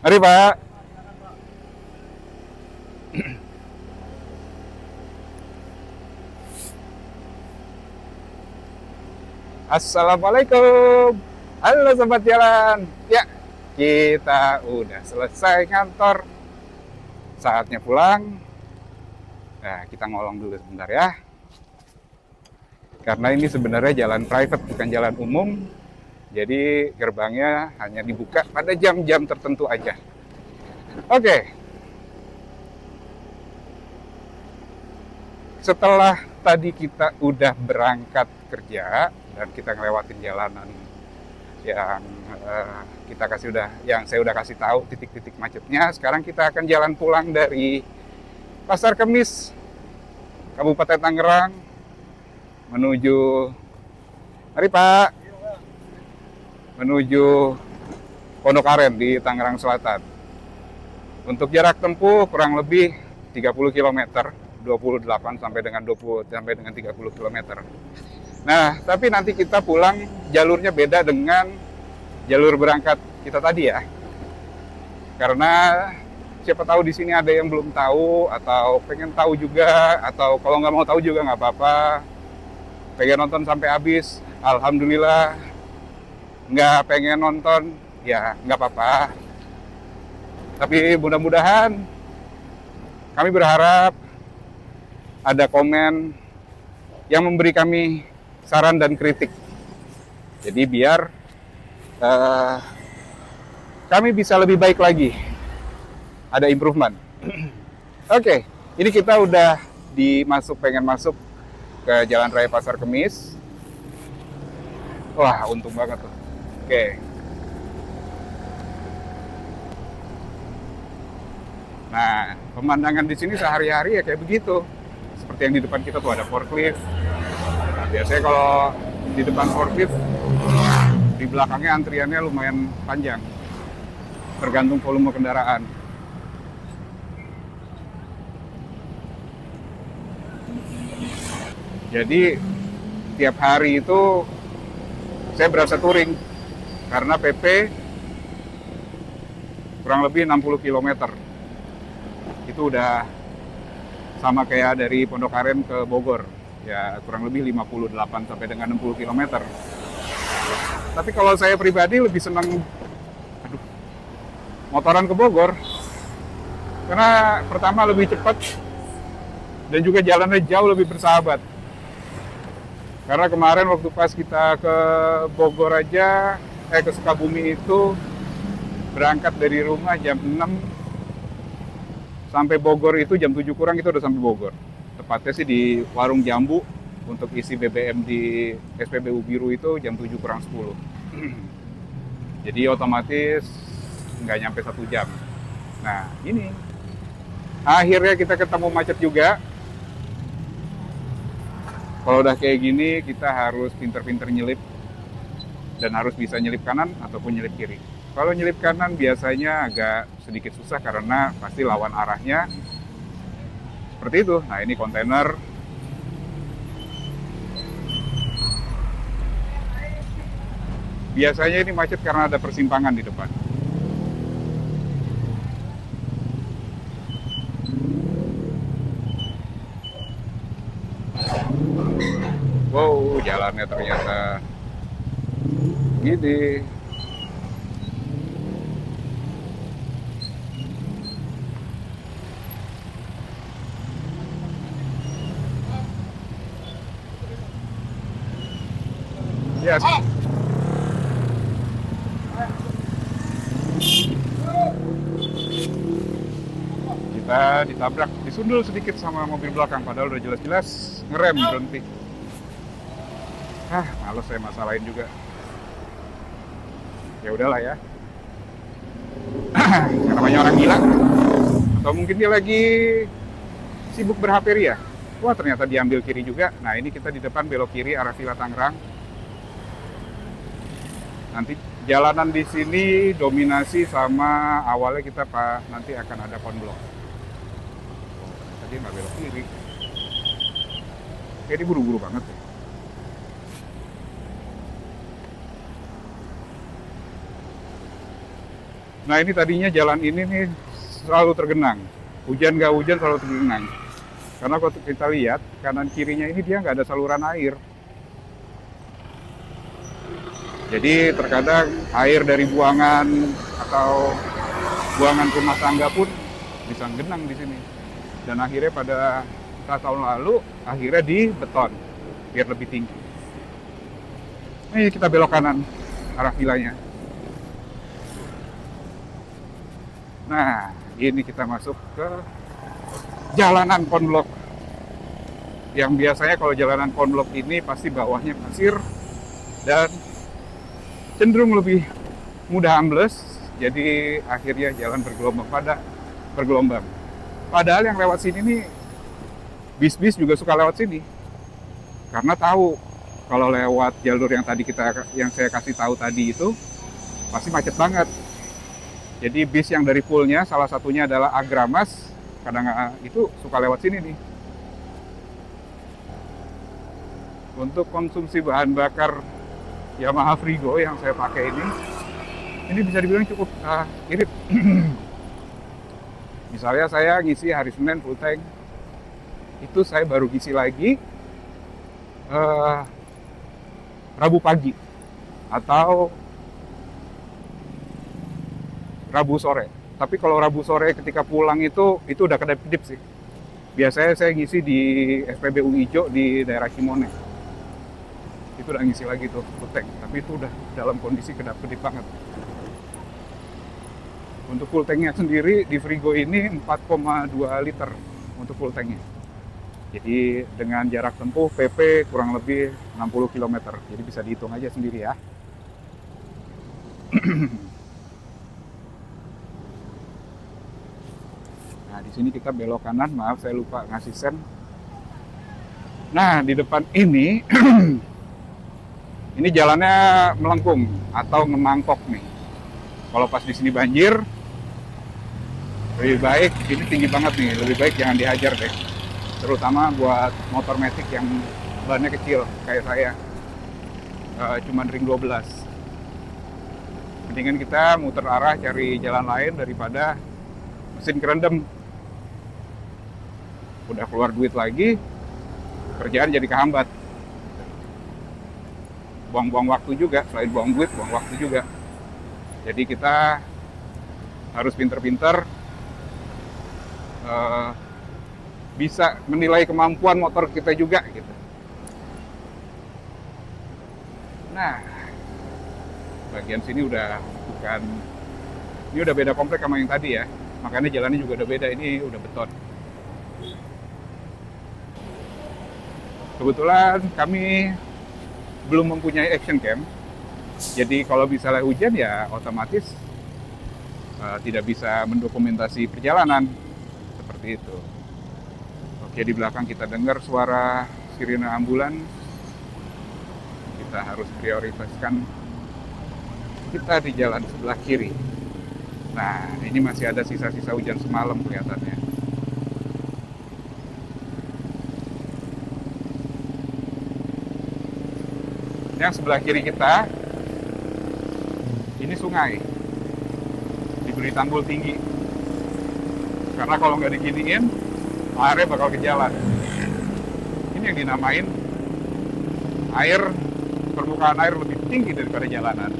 Mari Pak. Assalamualaikum. Halo sobat jalan. Ya, kita udah selesai kantor. Saatnya pulang. Nah, kita ngolong dulu sebentar ya. Karena ini sebenarnya jalan private, bukan jalan umum. Jadi gerbangnya hanya dibuka pada jam-jam tertentu aja. Oke. Setelah tadi kita udah berangkat kerja dan kita ngelewatin jalanan yang yang saya udah kasih tahu titik-titik macetnya. Sekarang kita akan jalan pulang dari Pasar Kemis, Kabupaten Tangerang, menuju, mari Pak, menuju Pondok Aren di Tangerang Selatan. Untuk jarak tempuh kurang lebih 30 km, 28 sampai dengan 30 km. Nah, tapi nanti kita pulang jalurnya beda dengan jalur berangkat kita tadi ya. Karena siapa tahu di sini ada yang belum tahu atau pengen tahu juga, atau kalau nggak mau tahu juga nggak apa-apa. Pengen nonton sampai habis, alhamdulillah. Nggak pengen nonton, ya nggak apa-apa. Tapi mudah-mudahan kami berharap ada komen yang memberi kami saran dan kritik. Jadi biar kami bisa lebih baik lagi. Ada improvement. Oke, ini kita udah pengen masuk ke Jalan Raya Pasar Kemis. Wah, untung banget tuh. Oke. Nah, pemandangan di sini sehari-hari ya kayak begitu. Seperti yang di depan kita tuh ada forklift. Nah, biasanya kalau di depan forklift, di belakangnya antriannya lumayan panjang. Tergantung volume kendaraan. Jadi, tiap hari itu saya berasa touring. Karena PP kurang lebih 60 km. Itu udah sama kayak dari Pondok Aren ke Bogor. Ya kurang lebih 58 sampai dengan 60 km. Tapi kalau saya pribadi lebih senang motoran ke Bogor. Karena pertama lebih cepat dan juga jalannya jauh lebih bersahabat. Karena kemarin waktu pas kita ke Bogor aja, ke Sukabumi itu berangkat dari rumah jam 6 sampai Bogor itu jam 7 kurang itu udah sampai Bogor. Tepatnya sih di warung Jambu untuk isi BBM di SPBU Biru itu jam 7 kurang 10. Jadi otomatis nggak nyampe 1 jam. Nah ini akhirnya kita ketemu macet juga. Kalau udah kayak gini kita harus pinter-pinter nyelip dan harus bisa nyelip kanan ataupun nyelip kiri. Kalau nyelip kanan biasanya agak sedikit susah karena pasti lawan arahnya. Seperti itu. Nah ini kontainer. Biasanya ini macet karena ada persimpangan di depan. Wow, jalannya ternyata gini. Yes. Kita ditabrak, disundul sedikit sama mobil belakang, padahal udah jelas-jelas ngerem berhenti. Males saya masalahin juga. Ya udahlah ya. Namanya orang gila. Atau mungkin dia lagi sibuk ber-HP ria. Wah ternyata diambil kiri juga. Nah ini kita di depan belok kiri arah Villa Tangerang. Nanti jalanan di sini dominasi sama awalnya kita nanti akan ada konblok. Tadi nggak belok kiri. Kayak ini buru-buru banget ya. Nah ini tadinya jalan ini nih selalu tergenang. Hujan nggak hujan selalu tergenang. Karena kalau kita lihat kanan kirinya ini dia nggak ada saluran air. Jadi terkadang air dari buangan atau buangan rumah tangga pun bisa genang di sini. Dan akhirnya pada tahun lalu akhirnya di beton biar lebih tinggi. Ini kita belok kanan arah vilanya. Nah, ini kita masuk ke jalanan konblok. Yang biasanya kalau jalanan konblok ini pasti bawahnya pasir dan cenderung lebih mudah ambles. Jadi akhirnya jalan bergelombang. Padahal yang lewat sini nih bis-bis juga suka lewat sini. Karena tahu kalau lewat jalur yang saya kasih tahu tadi itu pasti macet banget. Jadi bis yang dari poolnya salah satunya adalah Agramas, kadang itu suka lewat sini nih. Untuk konsumsi bahan bakar Yamaha Frigo yang saya pakai ini bisa dibilang cukup irit. Misalnya saya ngisi hari Senin full tank, itu saya baru ngisi lagi Rabu pagi atau Rabu sore. Tapi kalau Rabu sore ketika pulang itu udah kedap-kedip sih. Biasanya saya ngisi di SPBU Ijo di daerah Cimone. Itu udah ngisi lagi tuh full tank, tapi itu udah dalam kondisi kedap-kedip banget. Untuk full tanknya sendiri di Frigo ini 4,2 liter untuk full tanknya. Jadi dengan jarak tempuh PP kurang lebih 60 km. Jadi bisa dihitung aja sendiri ya. Nah, di sini kita belok kanan, maaf saya lupa ngasih sen. Nah, di depan ini ini jalannya melengkung atau ngemangkok nih. Kalau pas di sini banjir, lebih baik ini tinggi banget nih, lebih baik jangan dihajar deh. Terutama buat motor matic yang bannya kecil kayak saya, cuman ring 12. Mendingan kita muter arah cari jalan lain daripada mesin kerendam. Udah keluar duit lagi, kerjaan jadi kehambat. Buang-buang waktu juga, selain buang duit, buang waktu juga. Jadi kita harus pinter-pinter bisa menilai kemampuan motor kita juga gitu. Nah, bagian sini udah beda komplek sama yang tadi ya. Makanya jalannya juga udah beda, ini udah beton. Kebetulan kami belum mempunyai action cam. Jadi kalau misalnya hujan ya otomatis tidak bisa mendokumentasi perjalanan seperti itu. Oke, di belakang kita dengar suara sirine ambulan. Kita harus prioritaskan kita di jalan sebelah kiri. Nah, ini masih ada sisa-sisa hujan semalam kelihatannya. Yang sebelah kiri kita, ini sungai. Diberi tanggul tinggi. Karena kalau nggak diginiin, airnya bakal ke jalan. Ini yang dinamain permukaan air lebih tinggi daripada jalanan.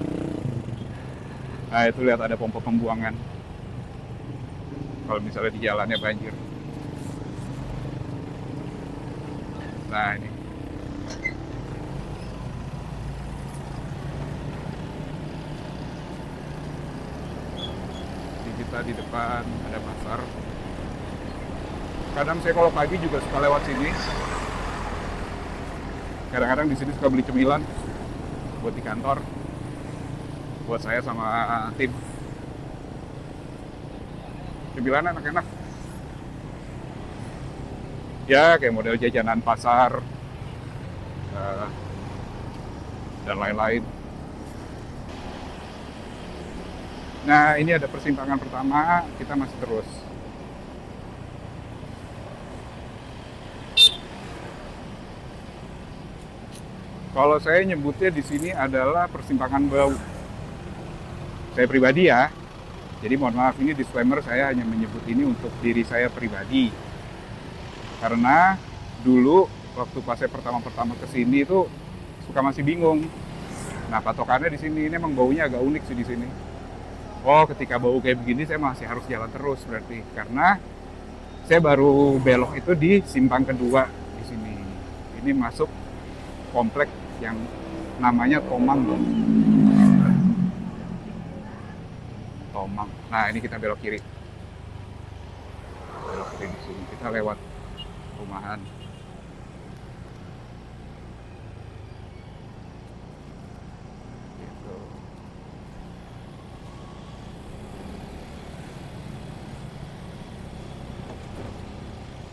Nah, itu lihat ada pompa pembuangan. Kalau misalnya di jalannya banjir. Nah, ini. Di kita di depan ada pasar. Kadang saya kalau pagi juga suka lewat sini. Kadang-kadang di sini suka beli cemilan buat di kantor. Buat saya sama tim. Cemilan enak-enak. Ya, kayak model jajanan pasar dan lain-lain. Nah, ini ada persimpangan pertama, kita masih terus. Kalau saya nyebutnya di sini adalah persimpangan bau. Saya pribadi ya, Jadi mohon maaf, ini disclaimer, saya hanya menyebut ini untuk diri saya pribadi. Karena dulu waktu pas saya pertama-pertama kesini itu suka masih bingung. Nah, patokannya di sini ini emang baunya agak unik sih di sini. Oh, ketika bau kayak begini saya masih harus jalan terus berarti, karena saya baru belok itu di simpang kedua di sini. Ini masuk komplek yang namanya Tomang. Tomang. Nah, ini kita belok kiri. Belok kiri di sini. Kita lewat perumahan. Gitu.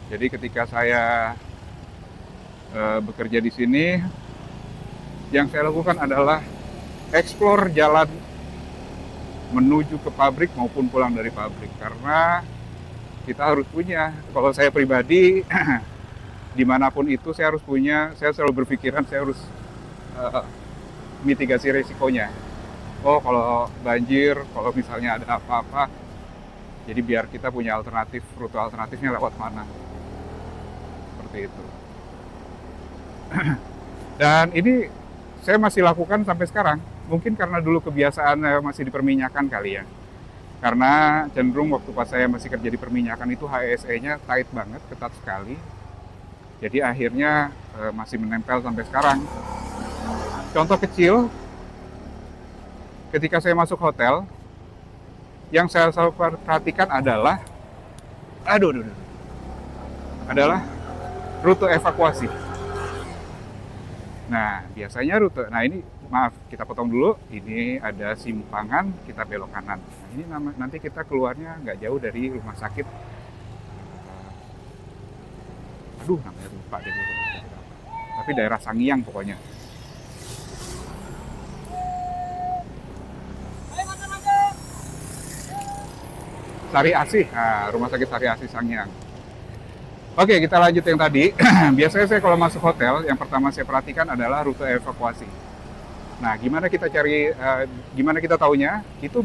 Jadi ketika saya bekerja di sini, yang saya lakukan adalah explore jalan menuju ke pabrik maupun pulang dari pabrik, karena kita harus punya, kalau saya pribadi dimanapun itu saya harus punya, saya selalu berpikiran saya harus mitigasi resikonya. Oh, kalau banjir, kalau misalnya ada apa-apa, jadi biar kita punya alternatif, rute alternatifnya lewat mana, seperti itu. Dan ini saya masih lakukan sampai sekarang. Mungkin karena dulu kebiasaan masih di perminyakan kali ya. Karena cenderung waktu pas saya masih kerja di perminyakan itu HSE-nya tight banget, ketat sekali. Jadi akhirnya masih menempel sampai sekarang. Contoh kecil, ketika saya masuk hotel, yang saya selalu perhatikan adalah adalah rute evakuasi. Nah, biasanya rute, nah ini maaf, kita potong dulu, ini ada simpangan, kita belok kanan. Nah, ini nanti kita keluarnya nggak jauh dari rumah sakit. Namanya lupa deh. Tapi daerah Sangiang pokoknya. Sari Asih, nah, rumah sakit Sari Asih Sangiang. Oke, kita lanjut yang tadi. Biasanya saya kalau masuk hotel, yang pertama saya perhatikan adalah rute evakuasi. Nah, gimana kita cari, gimana kita taunya? Itu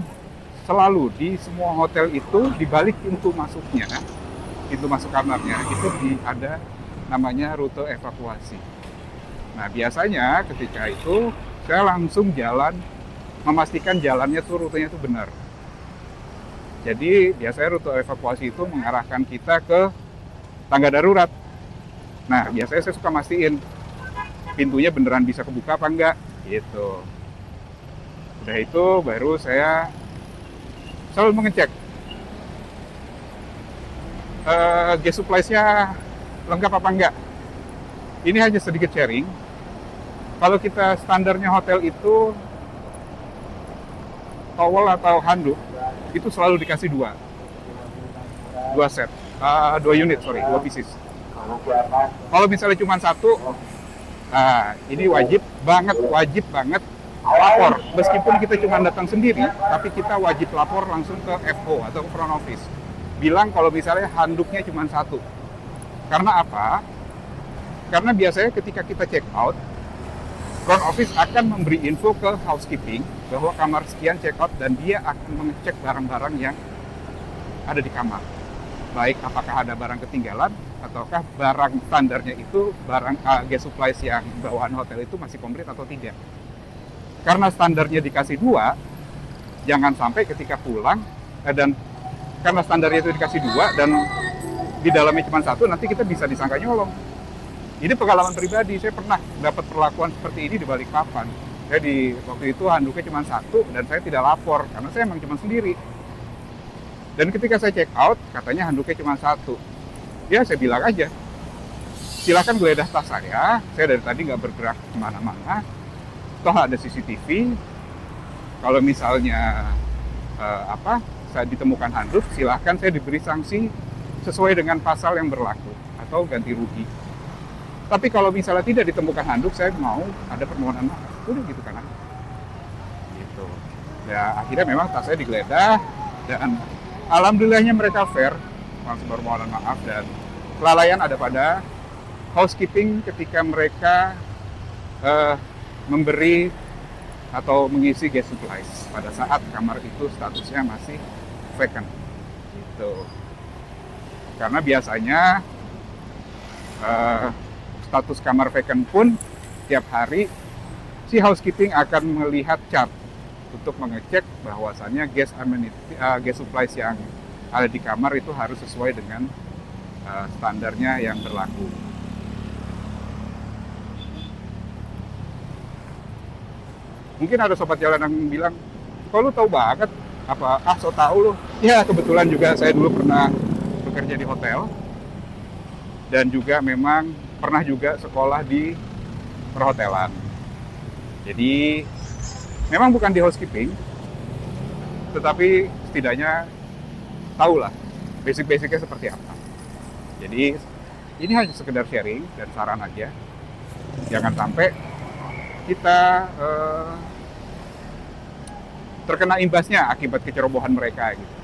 selalu di semua hotel itu, di balik pintu masuknya, pintu masuk kamarnya, itu ada namanya rute evakuasi. Nah, biasanya ketika itu, saya langsung jalan, memastikan jalannya tuh, rutenya itu benar. Jadi, biasanya rute evakuasi itu mengarahkan kita ke tangga darurat. Nah, biasanya saya suka mastiin pintunya beneran bisa kebuka apa enggak, gitu. Udah itu baru saya selalu mengecek gas supply-nya lengkap apa enggak. Ini hanya sedikit sharing. Kalau kita standarnya hotel itu towel atau handuk itu selalu dikasih dua set. 2 unit, dua pieces. Kalau misalnya cuma satu, nah ini wajib banget lapor. Meskipun kita cuma datang sendiri, tapi kita wajib lapor langsung ke FO atau ke front office. Bilang kalau misalnya handuknya cuma satu. Karena apa? Karena biasanya ketika kita check out, front office akan memberi info ke housekeeping bahwa kamar sekian check out, dan dia akan mengecek barang-barang yang ada di kamar. Baik apakah ada barang ketinggalan, ataukah barang standarnya itu, barang gas supplies yang bawaan hotel itu masih komplit atau tidak. Karena standarnya dikasih dua, jangan sampai ketika pulang, dan karena standarnya itu dikasih dua, dan di dalamnya cuma satu, nanti kita bisa disangka nyolong. Ini pengalaman pribadi, saya pernah dapat perlakuan seperti ini di Balikpapan. Saya waktu itu handuknya cuma satu, dan saya tidak lapor, karena saya emang cuma sendiri. Dan ketika saya check out, katanya handuknya cuma satu. Ya, saya bilang aja, silakan geledah tas saya dari tadi nggak bergerak kemana-mana. Toh ada CCTV. Kalau misalnya saya ditemukan handuk, silahkan saya diberi sanksi sesuai dengan pasal yang berlaku atau ganti rugi. Tapi kalau misalnya tidak ditemukan handuk, saya mau ada permohonan maaf. Udah gitu kan? Gitu. Ya akhirnya memang tas saya digeledah, dan alhamdulillahnya mereka fair, langsung permohonan maaf, dan kelalaian ada pada housekeeping ketika mereka memberi atau mengisi gas supplies pada saat kamar itu statusnya masih vacant gitu. Karena biasanya status kamar vacant pun tiap hari si housekeeping akan melihat chart untuk mengecek bahwasannya gas supplies yang ada di kamar itu harus sesuai dengan standarnya yang berlaku. Mungkin ada sobat jalan yang bilang, kok lu tahu banget? Apa? So tahu lu. Ya kebetulan juga saya dulu pernah bekerja di hotel. Dan juga memang pernah juga sekolah di perhotelan. Jadi memang bukan di housekeeping, tetapi setidaknya tahulah basic-basicnya seperti apa. Jadi ini hanya sekedar sharing dan saran aja. Jangan sampai kita terkena imbasnya akibat kecerobohan mereka gitu.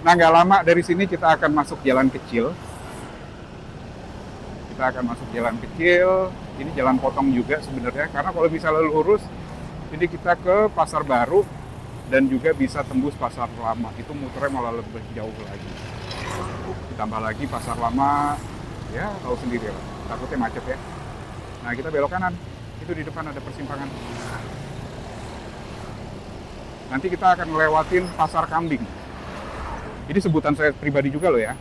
Nah, nggak lama dari sini kita akan masuk jalan kecil. Ini jalan potong juga sebenarnya, karena kalau misalnya lurus, ini kita ke Pasar Baru dan juga bisa tembus Pasar Lama. Itu muternya malah lebih jauh lagi. Ditambah lagi Pasar Lama, ya tahu sendiri lah, takutnya macet ya. Nah, kita belok kanan. Itu di depan ada persimpangan. Nanti kita akan melewatin Pasar Kambing. Ini sebutan saya pribadi juga loh ya.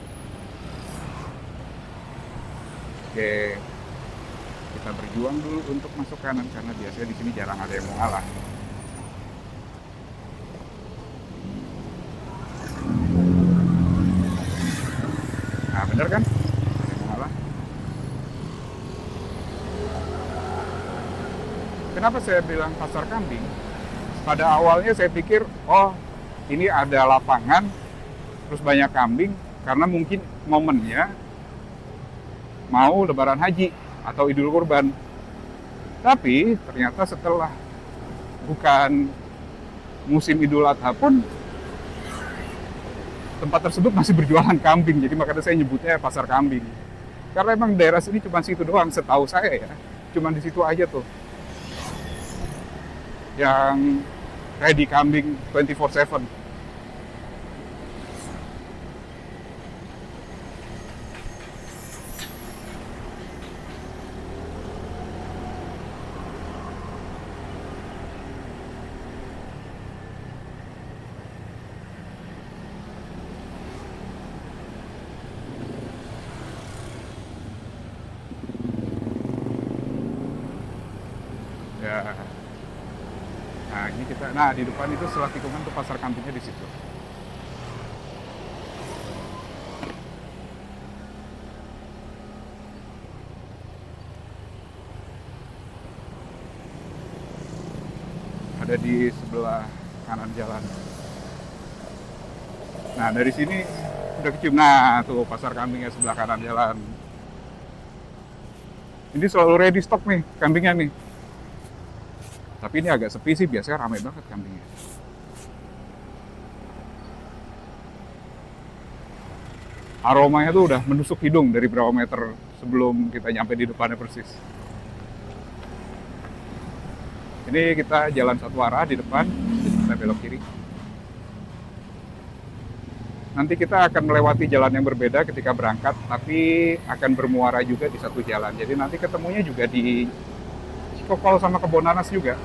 Oke, kita berjuang dulu untuk masuk kanan karena biasanya di sini jarang ada yang mau ngalah. Nah, bener kan? Ada yang mau ngalah. Kenapa saya bilang Pasar Kambing? Pada awalnya saya pikir, oh ini ada lapangan, terus banyak kambing, karena mungkin momennya mau lebaran haji atau idul kurban. Tapi ternyata setelah bukan musim idul adha pun, tempat tersebut masih berjualan kambing. Jadi makanya saya nyebutnya Pasar Kambing. Karena emang daerah sini cuma situ doang, setahu saya ya. Cuma di situ aja tuh yang ready kambing 24/7. Ya. Nah, ini kita, nah di depan itu setelah tikungan tuh Pasar Kambingnya di situ. Ada di sebelah kanan jalan. Nah, dari sini udah kecium. Nah, tuh Pasar Kambingnya sebelah kanan jalan. Ini selalu ready stock nih kambingnya nih. Tapi ini agak sepi sih, biasanya ramai banget kambingnya. Aromanya tuh udah menusuk hidung dari berapa meter sebelum kita nyampe di depannya persis. Ini kita jalan satu arah di depan, jadi kita belok kiri. Nanti kita akan melewati jalan yang berbeda ketika berangkat, tapi akan bermuara juga di satu jalan. Jadi nanti ketemunya juga di Cikokol sama Kebonanas juga.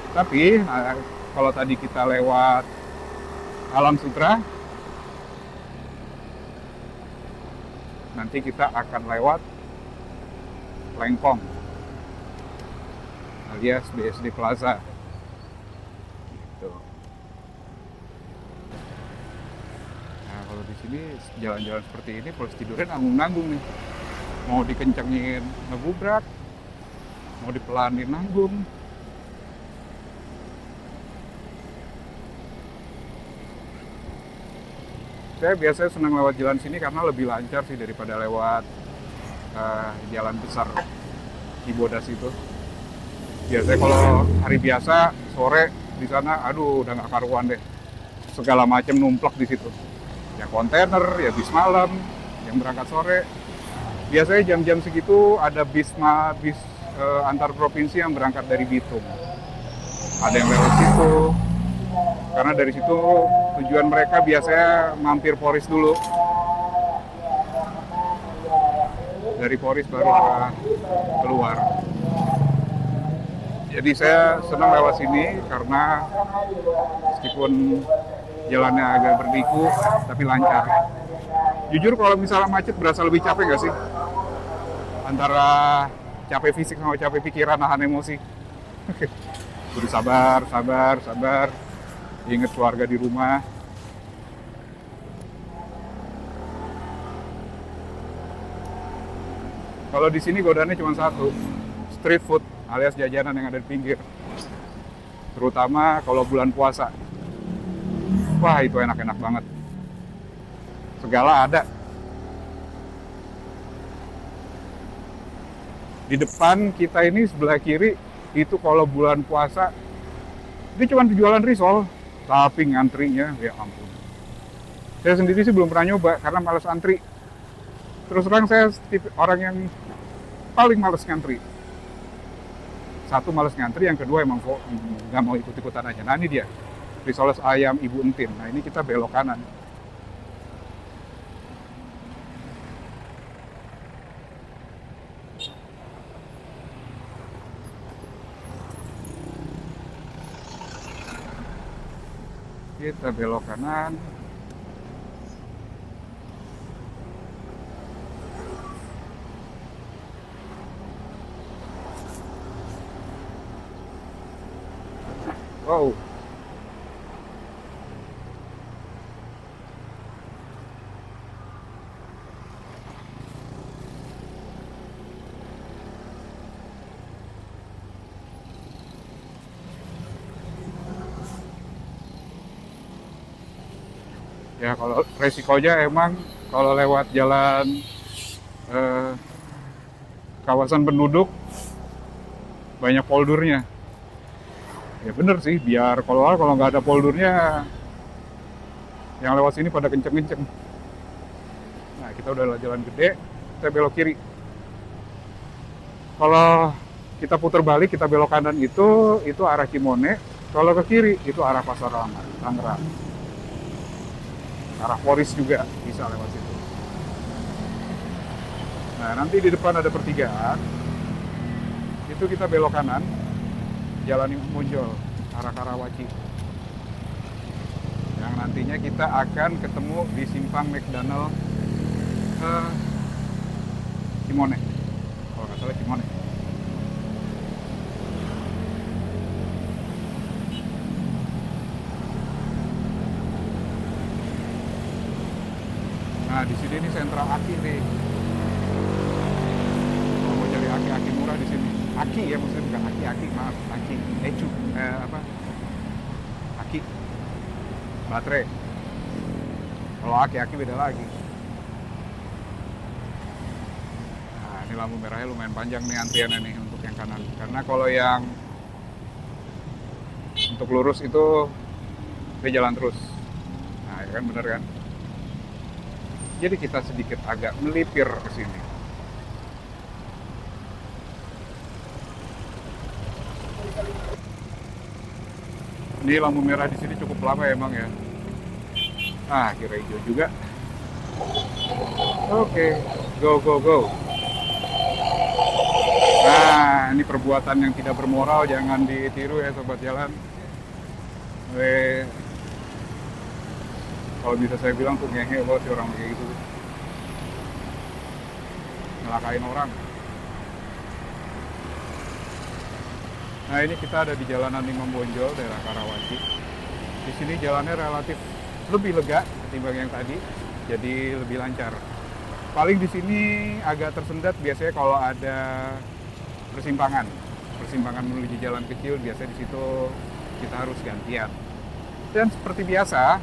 Tapi kalau tadi kita lewat Alam Sutera, nanti kita akan lewat Lengkong alias BSD Plaza. Gitu. Nah, kalau di sini jalan-jalan seperti ini, polisi tidurnya nanggung-nanggung nih. Mau dikencengin ngegubrak, mau dipelanin nanggung. Saya biasanya senang lewat jalan sini karena lebih lancar sih daripada lewat jalan besar Cibodas itu. Biasanya kalau hari biasa sore di sana, aduh udah nggak karuan deh. Segala macam numplek di situ. Ya kontainer, ya bis malam, yang berangkat sore. Biasanya jam-jam segitu ada bis antar provinsi yang berangkat dari Bitung. Ada yang lewat situ. Karena dari situ tujuan mereka biasanya mampir Poris dulu. Dari Poris baru keluar. Jadi saya senang lewat sini karena meskipun jalannya agak berliku tapi lancar. Jujur kalau misalnya macet berasa lebih capek nggak sih? Antara capek fisik sama capek pikiran, nahan emosi. Kudu sabar. Ingat keluarga di rumah. Kalau di sini godaannya cuma satu, street food alias jajanan yang ada di pinggir. Terutama kalau bulan puasa. Wah, itu enak-enak banget. Segala ada. Di depan kita ini sebelah kiri, itu kalau bulan puasa, dia cuma jualan risol. Tapi ngantrinya, ya ampun. Saya sendiri sih belum pernah nyoba, karena males antri. Terus terang saya orang yang paling males ngantri. Satu, males ngantri, yang kedua emang kok nggak mau ikut-ikutan aja. Nah ini dia, risoles ayam Ibu Entin. Nah ini kita belok kanan. Kita belok kanan. Wow. Ya kalau resikonya emang kalau lewat jalan kawasan penduduk banyak poldurnya. Ya bener sih, biar kalau nggak ada poldurnya yang lewat sini pada kenceng-kenceng. Nah kita udah jalan gede, kita belok kiri. Kalau kita putar balik, kita belok kanan itu arah Cimone. Kalau ke kiri itu arah Pasar Lama, Tangerang. Arah Poris juga bisa lewat situ. Nah nanti di depan ada pertigaan, itu kita belok kanan, jalan Muncul, arah Karawaci. Yang nantinya kita akan ketemu di simpang McDonald Cimone. Kalau nggak salah Cimone. Nah di sini nih sentra aki nih. Kalau mau cari aki murah di sini. Aki ya, maksudnya bukan aki, maaf, aki, ecu, aki, baterai. Kalau aki beda lagi. Nah ini lampu merahnya lumayan panjang nih antriannya nih untuk yang kanan. Karena kalau yang untuk lurus itu dia jalan terus. Nah ya kan bener kan? Jadi kita sedikit agak melipir ke sini. Ini lampu merah di sini cukup lama ya emang ya. Ah, kira hijau juga. Oke, go. Nah, ini perbuatan yang tidak bermoral, jangan ditiru ya sobat jalan. Kalau bisa saya bilang tuh ngehe banget sih orang kayak gitu. Ngelakain orang. Nah ini kita ada di jalanan Imam Bonjol, daerah Karawaci. Di sini jalannya relatif lebih lega ketimbang yang tadi, jadi lebih lancar. Paling di sini agak tersendat biasanya kalau ada persimpangan menuju jalan kecil, biasanya di situ kita harus gantian. Dan seperti biasa,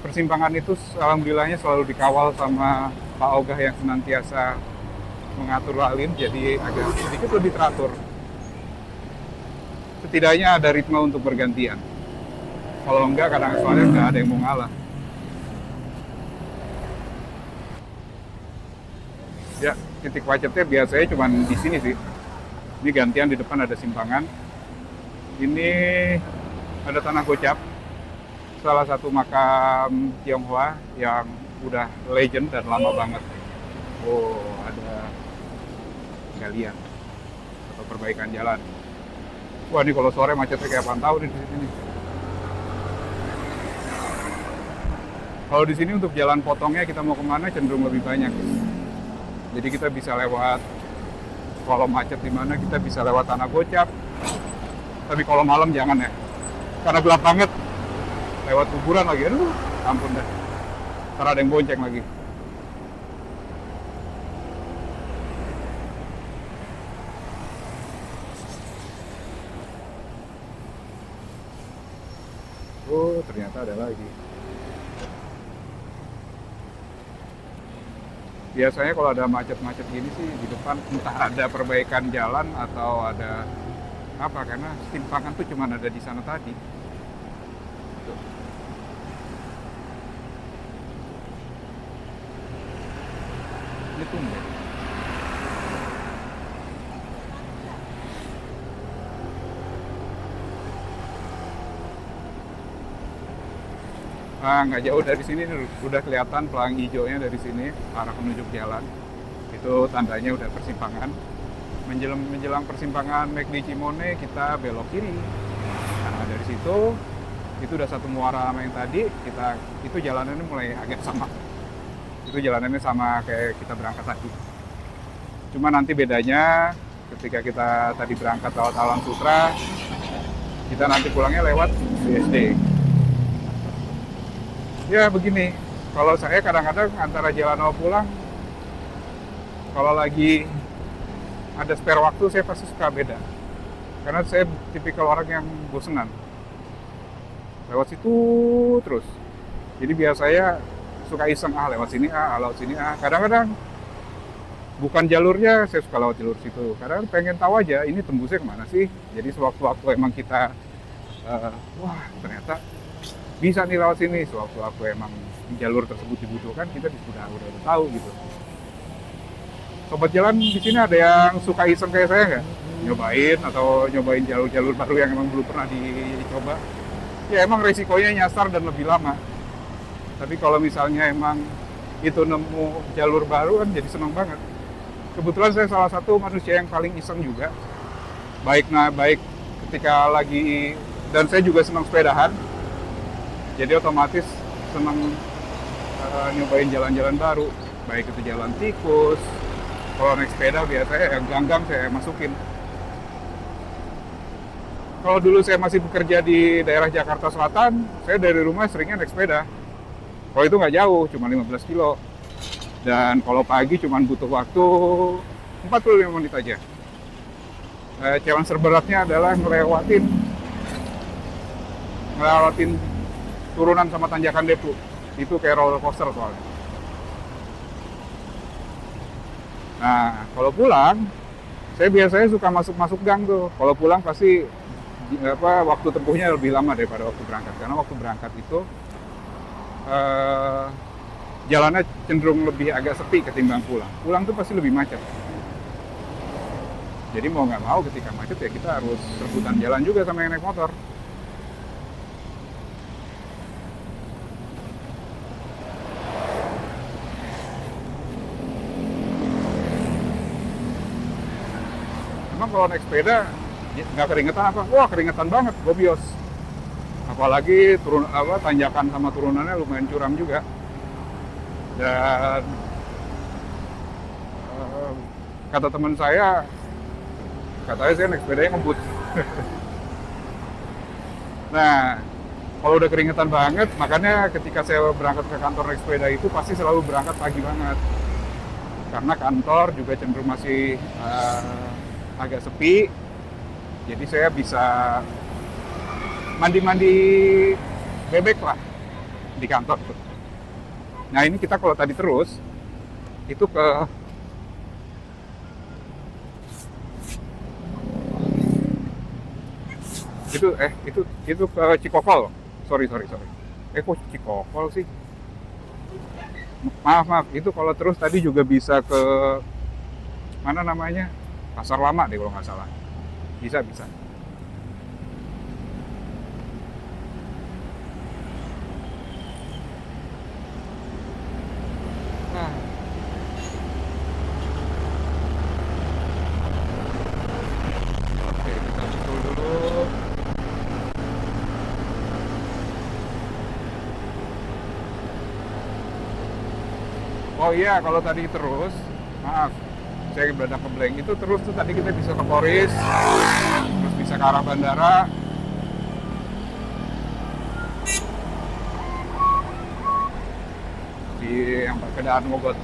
persimpangan itu alhamdulillahnya selalu dikawal sama Pak Ogah yang senantiasa mengatur lalu lintas, jadi agak sedikit lebih teratur. Setidaknya ada ritme untuk bergantian. Kalau enggak, kadang soalnya nggak ada yang mau ngalah. Ya, titik macetnya biasanya cuma di sini sih. Ini gantian, di depan ada simpangan. Ini ada tanah gocap. salah satu makam Tionghoa yang udah legend dan lama banget. Oh, ada galian atau perbaikan jalan. Wah, ini kalau sore macetnya kayak pantau nih di sini. Kalau di sini untuk jalan potongnya kita mau kemana cenderung lebih banyak. Jadi kita bisa lewat, kalau macet di mana kita bisa lewat Tanah Gocap. Tapi kalau malam jangan ya, karena gelap banget. Lewat kuburan lagi, aduh, ampun dah. Ntar ada yang bonceng lagi. Oh, ternyata ada lagi. Biasanya kalau ada macet-macet gini sih di depan entah ada perbaikan jalan atau ada apa, karena simpangan tuh cuma ada di sana tadi. Tuh. Ini tumben. Nah, nggak jauh dari sini udah kelihatan pelangi hijaunya dari sini arah penunjuk jalan. Itu tandanya udah persimpangan. Menjelang persimpangan McD Cimone kita belok kiri. Nah, dari situ itu udah satu muara sama yang tadi. Itu jalanannya mulai agak sama. Itu jalanannya sama kayak kita berangkat tadi. Cuma nanti bedanya ketika kita tadi berangkat lewat Alam Sutra, kita nanti pulangnya lewat BSD. Ya begini, kalau saya kadang-kadang antara jalan mau pulang, kalau lagi ada spare waktu saya pasti suka beda. Karena saya tipikal orang yang bosenan. Lewat situ terus. Jadi biasanya suka iseng, lewat sini lewat sini Kadang-kadang bukan jalurnya, saya suka lewat jalur situ. Kadang pengen tahu aja ini tembusnya kemana sih. Jadi sewaktu-waktu emang kita, wah ternyata bisa nih lewat sini, sewaktu-waktu emang jalur tersebut dibutuhkan, kita udah tahu gitu. Sobat jalan di sini ada yang suka iseng kayak saya nggak? Nyobain jalur-jalur baru yang emang belum pernah dicoba. Ya emang resikonya nyasar dan lebih lama. Tapi kalau misalnya emang itu nemu jalur baru kan jadi senang banget. Kebetulan saya salah satu manusia yang paling iseng juga. Baik ketika lagi, dan saya juga senang sepedahan. Jadi otomatis senang nyobain jalan-jalan baru, baik itu jalan tikus. Kalau naik sepeda biasanya yang ganggang saya masukin. Kalau dulu saya masih bekerja di daerah Jakarta Selatan, saya dari rumah seringnya naik sepeda. Kalau itu nggak jauh, cuma 15 kilo. Dan kalau pagi cuma butuh waktu 45 menit aja. Challenge terberatnya adalah ngelewatin turunan sama tanjakan Depu. Itu kayak roller coaster soalnya. Nah, kalau pulang, saya biasanya suka masuk gang tuh. Kalau pulang pasti waktu tempuhnya lebih lama daripada waktu berangkat. Karena waktu berangkat itu jalannya cenderung lebih agak sepi ketimbang pulang. Pulang tuh pasti lebih macet. Jadi mau nggak mau ketika macet ya kita harus rebutan jalan juga sama yang naik motor. Emang kalau naik sepeda nggak keringetan apa? Wah keringetan banget, gobios. Apalagi tanjakan sama turunannya lumayan curam juga. Dan kata teman saya, katanya saya naik sepedanya ngebut. Nah, kalau udah keringetan banget, makanya ketika saya berangkat ke kantor naik sepeda itu pasti selalu berangkat pagi banget. Karena kantor juga cenderung masih agak sepi, jadi saya bisa mandi-mandi bebek lah di kantor tuh. Nah ini kita kalau tadi terus itu itu ke Cikokol. Sorry. Kok Cikokol sih? Maaf. Itu kalau terus tadi juga bisa ke mana namanya? Pasar Lama deh kalau nggak salah. Bisa. Oh iya, kalau tadi terus, maaf, saya berada ke blank. Itu terus tuh tadi kita bisa ke Poris, terus bisa ke arah bandara. Di yang ke Daan Mogot.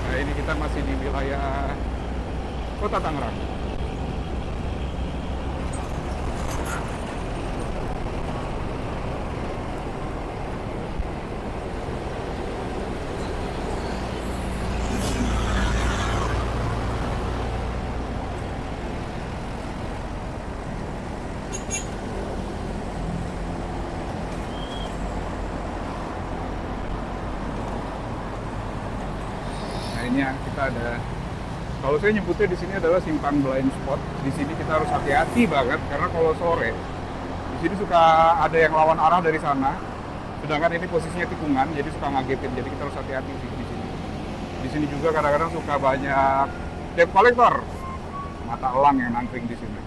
Nah ini kita masih di wilayah Kota Tangerang. Nah ini ya, kita ada, kalau saya nyebutnya di sini adalah simpang blind spot. Di sini kita harus hati-hati banget karena kalau sore di sini suka ada yang lawan arah dari sana. Sedangkan ini posisinya tikungan, jadi suka ngagetin. Jadi kita harus hati-hati sih di sini. Di sini juga kadang-kadang suka banyak debt collector, mata elang yang nangkring di sini.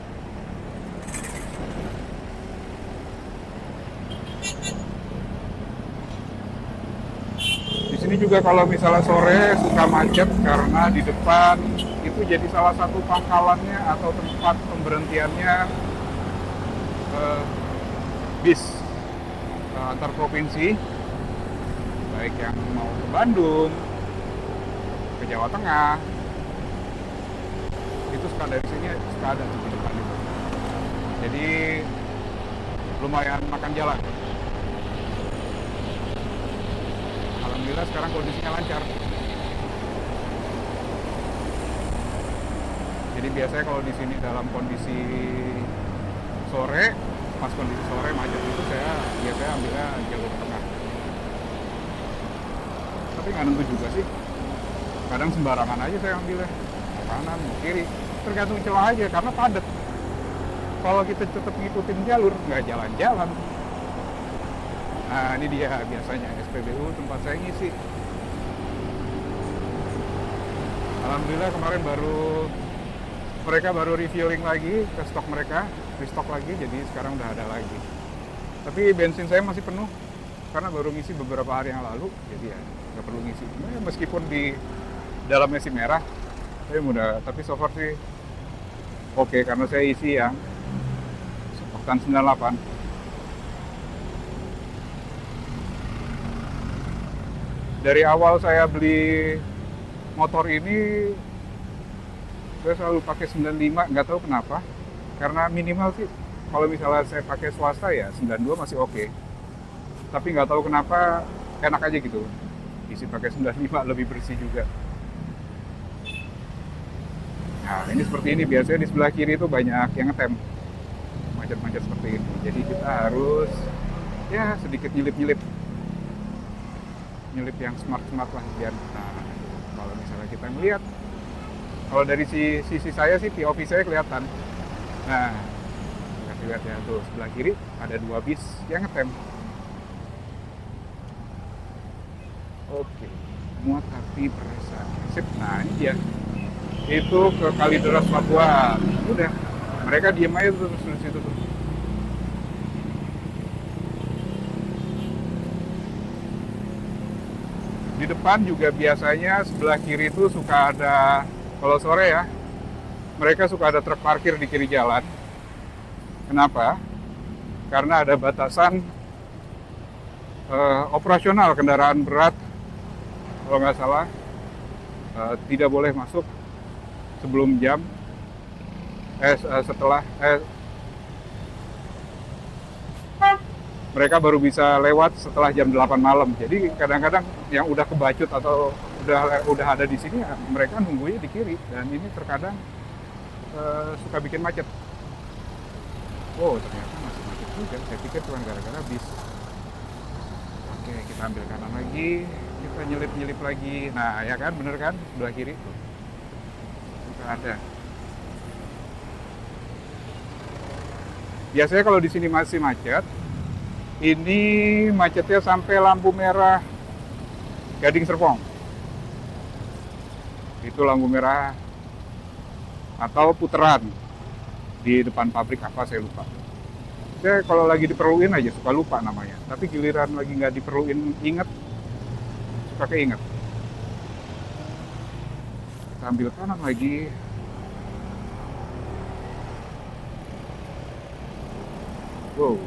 Di sini juga kalau misalnya sore suka macet karena di depan itu jadi salah satu pangkalannya atau tempat pemberhentiannya bis antar provinsi, baik yang mau ke Bandung, ke Jawa Tengah, itu suka dari sini suka ada di depan itu. Jadi lumayan makan jalan. Alhamdulillah sekarang kondisinya lancar. Jadi biasanya kalau di sini dalam kondisi sore, pas kondisi sore macet itu saya biasanya ambilnya jalur tengah. Tapi nggak nentu juga sih. Kadang sembarangan aja saya ambilnya, mau kanan, mau kiri, tergantung celah aja karena padat. Kalau kita tetap ngikutin jalur, nggak jalan-jalan. Nah ini dia biasanya SPBU tempat saya ngisi. Alhamdulillah kemarin mereka baru refueling lagi ke stok mereka, restock lagi, jadi sekarang udah ada lagi. Tapi bensin saya masih penuh karena baru ngisi beberapa hari yang lalu, jadi ya nggak perlu ngisi. Nah, meskipun di dalamnya si merah, tapi so far sih oke karena saya isi yang oktan 98. Dari awal saya beli motor ini, saya selalu pakai 95, nggak tahu kenapa. Karena minimal sih, kalau misalnya saya pakai swasta ya 92 masih oke. Tapi nggak tahu kenapa enak aja gitu. Isi pakai 95 lebih bersih juga. Nah ini seperti ini, biasanya di sebelah kiri itu banyak yang ngetem. Macet-macet seperti ini. Jadi kita harus ya sedikit nyelip-nyelip yang smart-smart lah biar kalau misalnya kita ngeliat, kalau dari sisi saya sih POV saya kelihatan. Nah kasih lihat ya tuh sebelah kiri ada 2 bis yang ngetem. Oke, muat tapi peresa sip. Nah ini dia, itu ke Kalideres Papua. Udah, mereka diem aja terus di situ tuh. Di depan juga biasanya sebelah kiri itu suka ada, kalau sore ya, mereka suka ada truk parkir di kiri jalan. Kenapa? Karena ada batasan operasional kendaraan berat, kalau nggak salah, tidak boleh masuk sebelum jam, mereka baru bisa lewat setelah jam 8 malam. Jadi kadang-kadang yang udah kebacut atau udah ada di sini, mereka nunggunya di kiri, dan ini terkadang suka bikin macet. Oh ternyata masih macet juga. Saya pikir cuma gara-gara bis. Oke, kita ambil kanan lagi, kita nyelip-nyelip lagi. Nah ya kan, bener kan, sebelah kiri tuh suka ada. Biasanya kalau di sini masih macet, ini macetnya sampai lampu merah Gading Serpong. Itu lampu merah atau puteran di depan pabrik apa saya lupa. Saya kalau lagi diperluin aja suka lupa namanya. Tapi giliran lagi nggak diperluin inget, suka keinget. Kita ambil kanan lagi. Wow.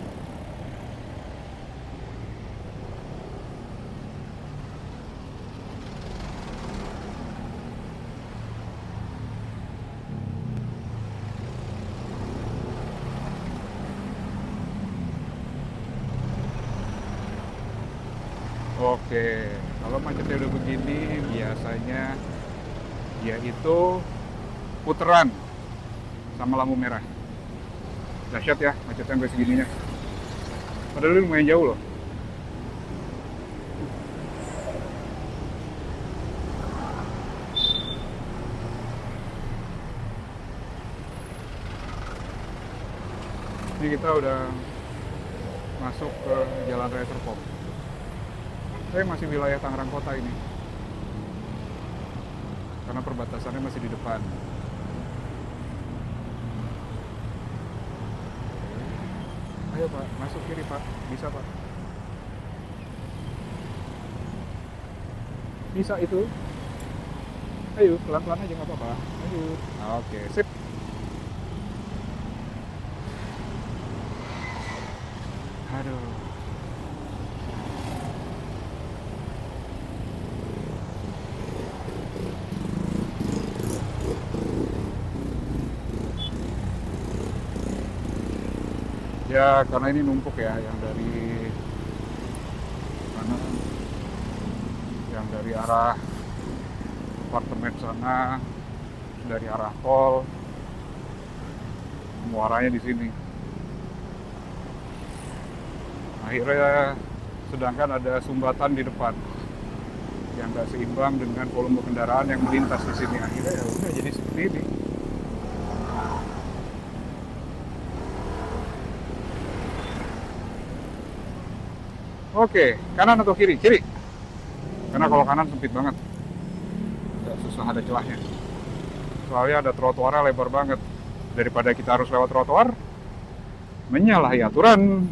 Oke, kalau macetnya udah begini, biasanya dia itu puteran sama lampu merah. Dahsyat ya, macetnya sampai segininya. Padahal ini lumayan jauh loh. Ini kita udah masuk ke Jalan Raya Serpong. Saya masih wilayah Tangerang Kota ini, karena perbatasannya masih di depan. Ayo Pak, masuk kiri Pak, bisa Pak. Bisa itu. Ayo, pelan-pelan aja nggak apa-apa. Ayo. Oke, sip. Aduh. Ya, karena ini numpuk ya, yang dari mana? Yang dari arah apartemen sana, dari arah tol, muaranya di sini. Akhirnya, sedangkan ada sumbatan di depan yang nggak seimbang dengan volume kendaraan yang melintas di sini. Akhirnya ya udah jadi seperti ini. Oke, kanan atau kiri? Kiri. Karena kalau kanan sempit banget, nggak susah ada celahnya. Soalnya ada trotoarnya lebar banget. Daripada kita harus lewat trotoar, menyalahi aturan.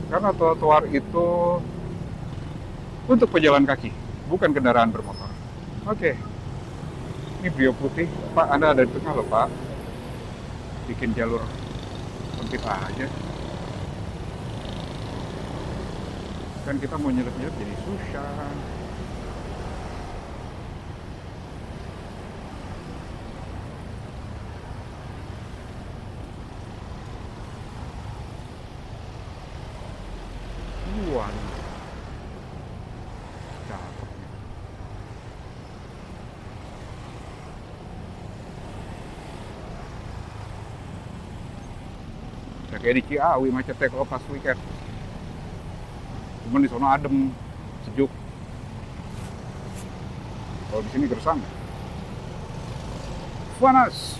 Karena trotoar itu untuk pejalan kaki, bukan kendaraan bermotor. Oke, ini Brio putih. Pak, Anda ada di tengah loh Pak. Bikin jalur sempit aja. Kan kita mau nyelip-nyelip jadi susah. Waduh, cakep nih. Ya kayak di Ciawi macetnya kalau pas weekend. Cuman di sana adem, sejuk. Kalau di sini gersang, panas.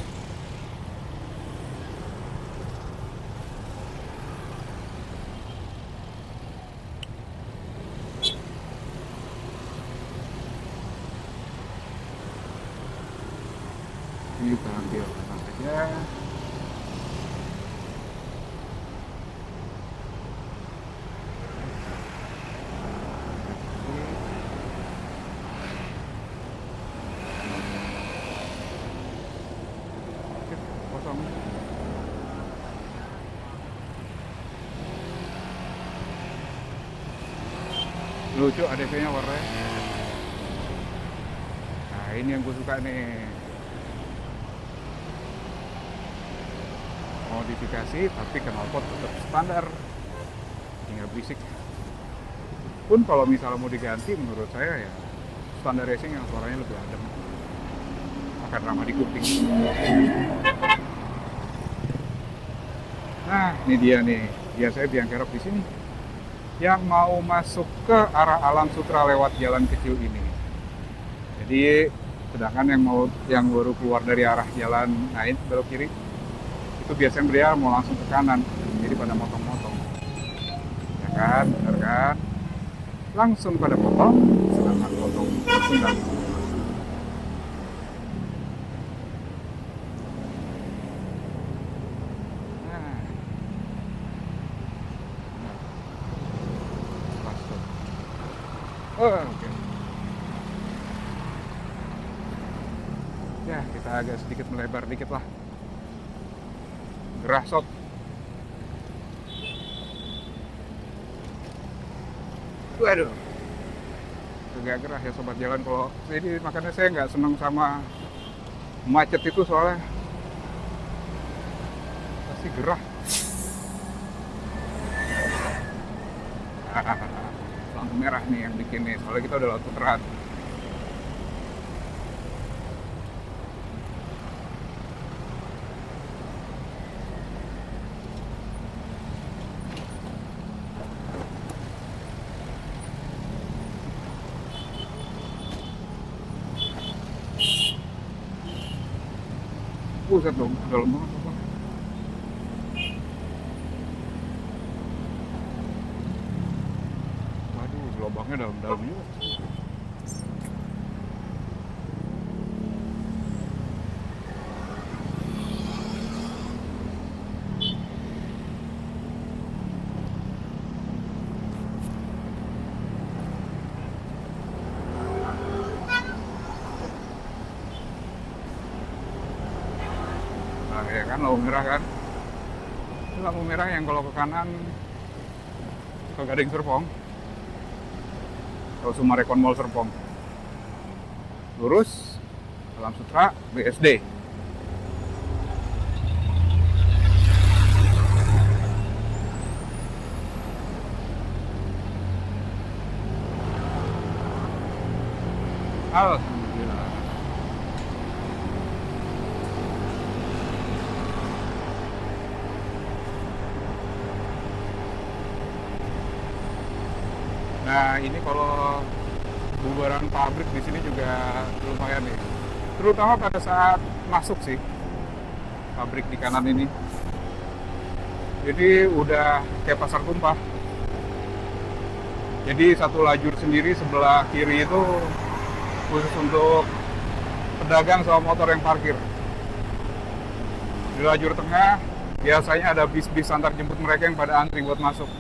Ini kita ambil kanan saja. Kosong. Lucu ADV-nya warnanya. Nah, ini yang gue suka nih. Modifikasi tapi knalpot tetap standar, tinggal berisik. Pun kalau misalnya mau diganti, menurut saya ya standar racing yang suaranya lebih adem, akan ramah di kuping. Nah, ini dia nih, biasanya biang kerok di sini yang mau masuk ke arah Alam Sutra lewat jalan kecil ini. Jadi sedangkan yang baru keluar dari arah jalan lain belok kiri itu biasanya dia mau langsung ke kanan, jadi pada motong-motong, ya kan, benar kan? Langsung pada potong, sedangkan potong enggak. Nah, Oh, oke. Ya, kita agak sedikit melebar dikit lah. Gerah sob. Waduh. Agak gerah ya sobat jalan kalau jadi makanya saya nggak seneng sama macet itu soalnya pasti gerah. Lampu merah nih yang bikin nih soalnya kita udah lewat putaran. Buset dong, dalam banget apa. Waduh, lubangnya dalam-dalam juga. Nah, ya kan lampu merah kan. Itu lampu merah yang kalau ke kanan ke Gading Serpong atau Sumarekon Mall Serpong. Lurus Alam Sutra BSD. Alhamdulillah. Nah, ini kalau bubaran pabrik di sini juga lumayan nih. Terutama pada saat masuk sih pabrik di kanan ini. Jadi udah kayak pasar tumpah. Jadi satu lajur sendiri sebelah kiri itu khusus untuk pedagang sama motor yang parkir. Di lajur tengah biasanya ada bis-bis antar jemput mereka yang pada antri buat masuk.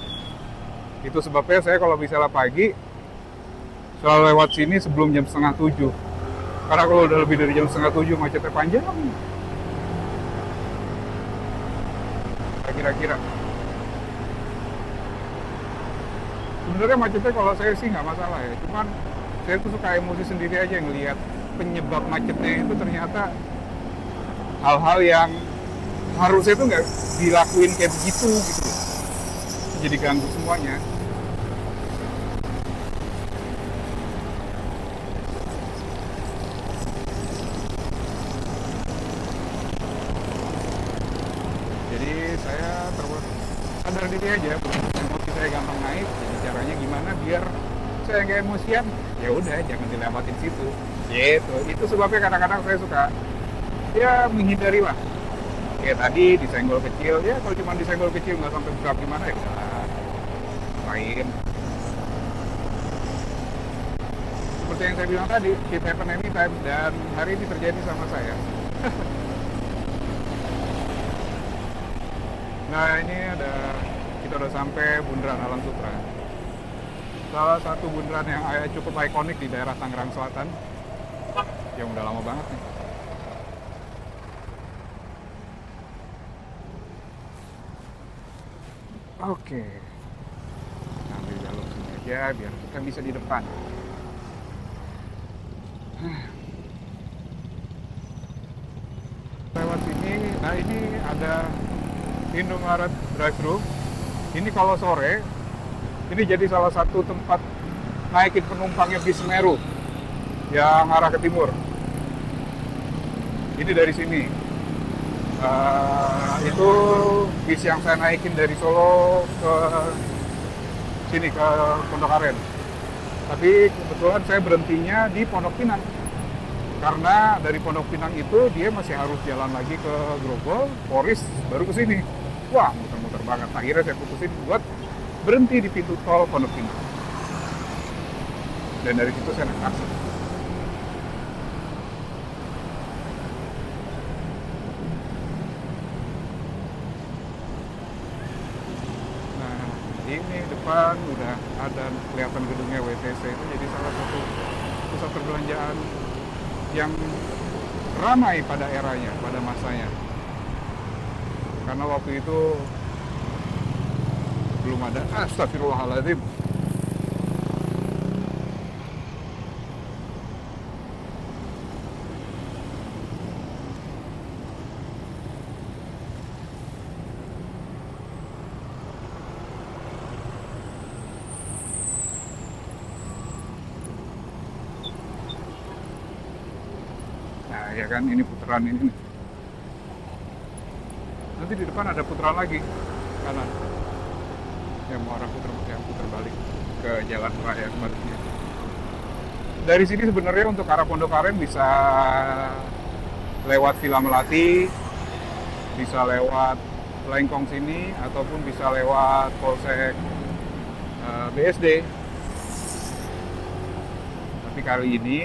Itu sebabnya saya kalau misalnya pagi selalu lewat sini sebelum jam 6:30. Karena kalau udah lebih dari jam 6:30 macetnya panjang. Kira-kira. Sebenarnya macetnya kalau saya sih nggak masalah ya. Cuman saya tuh suka emosi sendiri aja ngelihat penyebab macetnya itu ternyata hal-hal yang harusnya tuh nggak dilakuin kayak begitu gitu. Jadi ganggu semuanya. Jadi saya terus sadar diri aja, emosi saya gampang naik. Jadi caranya gimana biar saya nggak emosian? Ya udah, jangan dilewatin situ. Gitu. Itu sebabnya kadang-kadang saya suka ya menghindari lah. Kayak tadi disenggol kecil, ya kalau cuma disenggol kecil nggak sampai berat gimana ya udah main. Seperti yang saya bilang tadi, it happen anytime dan hari ini terjadi sama saya. Nah ini kita udah sampai Bundaran Alam Sutra. Salah satu bundaran yang cukup ikonik di daerah Tangerang Selatan, yang udah lama banget nih. Oke, ambil jalur sini aja biar kita bisa di depan. Lewat sini, nah ini ada Indomaret drive-thru. Ini kalau sore, ini jadi salah satu tempat naikin penumpangnya bis Semeru yang arah ke timur. Ini dari sini. Itu bis yang saya naikin dari Solo ke sini ke Pondok Aren. Tapi kebetulan saya berhentinya di Pondok Pinang. Karena dari Pondok Pinang itu dia masih harus jalan lagi ke Grogol, Poris, baru ke sini. Wah, muter-muter banget. Akhirnya saya putusin buat berhenti di pintu tol Pondok Pinang. Dan dari situ saya naik taksi. Nah, ini depan udah ada kelihatan gedungnya WTC itu jadi pusat perbelanjaan yang ramai pada eranya, pada masanya. Karena waktu itu belum ada, astagfirullahaladzim. Nah ya kan, ini putaran ini. Nanti di depan ada putaran lagi kanan yang mau arah putar balik ke jalan raya sebaliknya. Dari sini sebenarnya untuk arah Pondok Aren bisa lewat Villa Melati, bisa lewat Lengkong sini, ataupun bisa lewat Polsek BSD. Tapi kali ini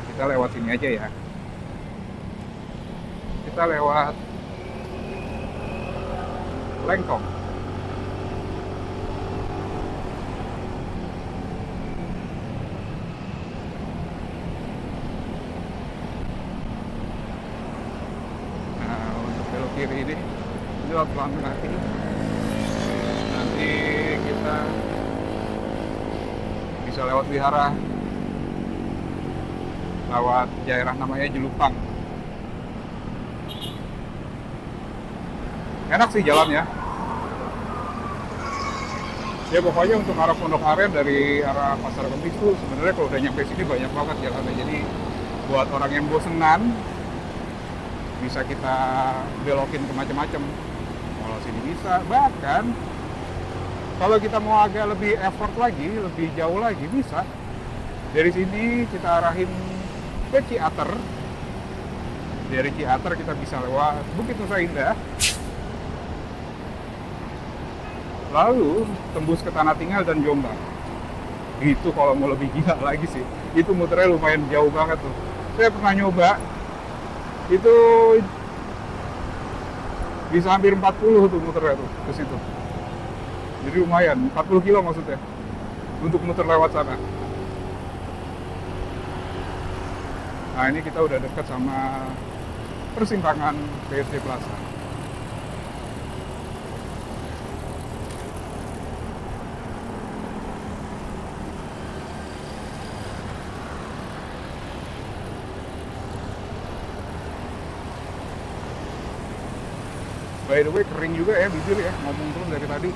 kita lewat sini aja ya. Kita lewat Lengkong. Nah, untuk belok kiri ini lewat Villa Melati. Nanti kita bisa lewat wihara, lewat daerah namanya Jelupang. Enak sih jalannya. Ya pokoknya untuk arah Pondok Aren dari arah Pasar Kemis tuh sebenarnya kalau udah nyampe sini banyak banget jalannya. Jadi buat orang yang bosenan bisa kita belokin ke macam-macam. Kalau sini bisa, bahkan kalau kita mau agak lebih effort lagi, lebih jauh lagi bisa. Dari sini kita arahin ke Ciater. Dari Ciater kita bisa lewat Bukit Nusa Indah. Lalu tembus ke Tanah Tinggal dan Jombang. Itu kalau mau lebih gila lagi sih. Itu muternya lumayan jauh banget tuh. Saya pernah nyoba. Itu bisa hampir 40 tuh muternya tuh ke situ. Jadi lumayan, 40 kilo maksudnya. Untuk muter lewat sana. Nah ini kita udah dekat sama persimpangan BSD Plaza. By the way, kering juga ya bibir ya, ngomong terus dari tadi.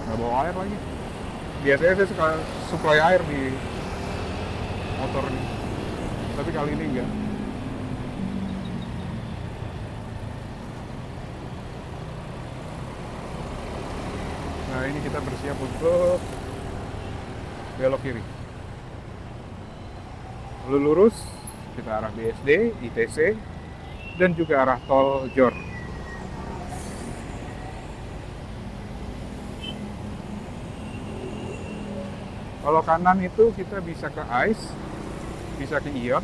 Nggak bawa air lagi. Biasanya saya suka supply air di motor nih. Tapi kali ini enggak. Nah ini kita bersiap untuk belok kiri. Lalu lurus, kita arah BSD, ITC, dan juga arah tol Jor. Kalau kanan itu kita bisa ke AIS, bisa ke Ion,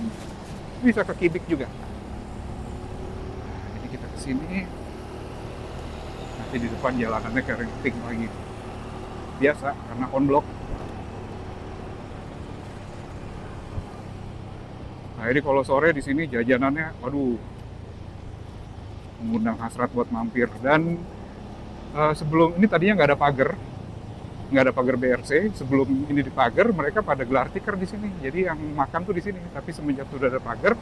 bisa ke Kibik juga. Nah, jadi kita ke sini, nanti di depan jalanannya ke ring lagi. Biasa, karena konblok. Nah, jadi kalau sore di sini jajanannya, waduh, mengundang hasrat buat mampir. Dan sebelum ini tadinya nggak ada pagar BRC. Sebelum ini dipagar, mereka pada gelar tikar di sini. Jadi yang makan tuh di sini. Tapi semenjak sudah ada pagar,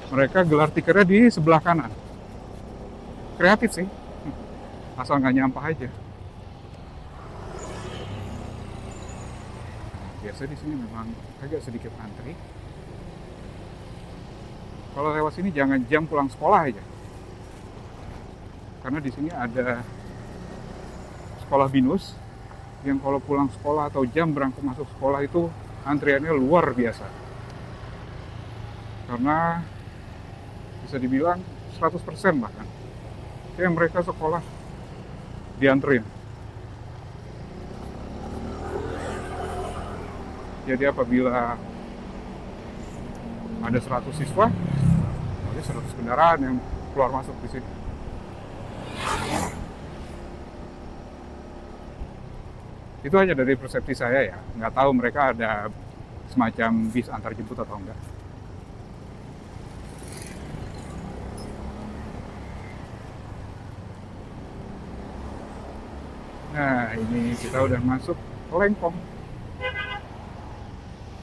mereka gelar tikernya di sebelah kanan. Kreatif sih, asal nggak nyampah aja. Nah, biasa di sini memang agak sedikit antri. Kalau lewat sini jangan jam pulang sekolah aja. Karena di sini ada sekolah BINUS yang kalau pulang sekolah atau jam berangkat masuk sekolah itu antriannya luar biasa. Karena bisa dibilang 100% bahkan. Kayak mereka sekolah diantrin. Jadi apabila ada 100 siswa, ada 100 kendaraan yang keluar masuk di sini. Itu hanya dari persepsi saya ya, nggak tahu mereka ada semacam bis antar jemput atau enggak. Nah, ini kita udah masuk Lengkong.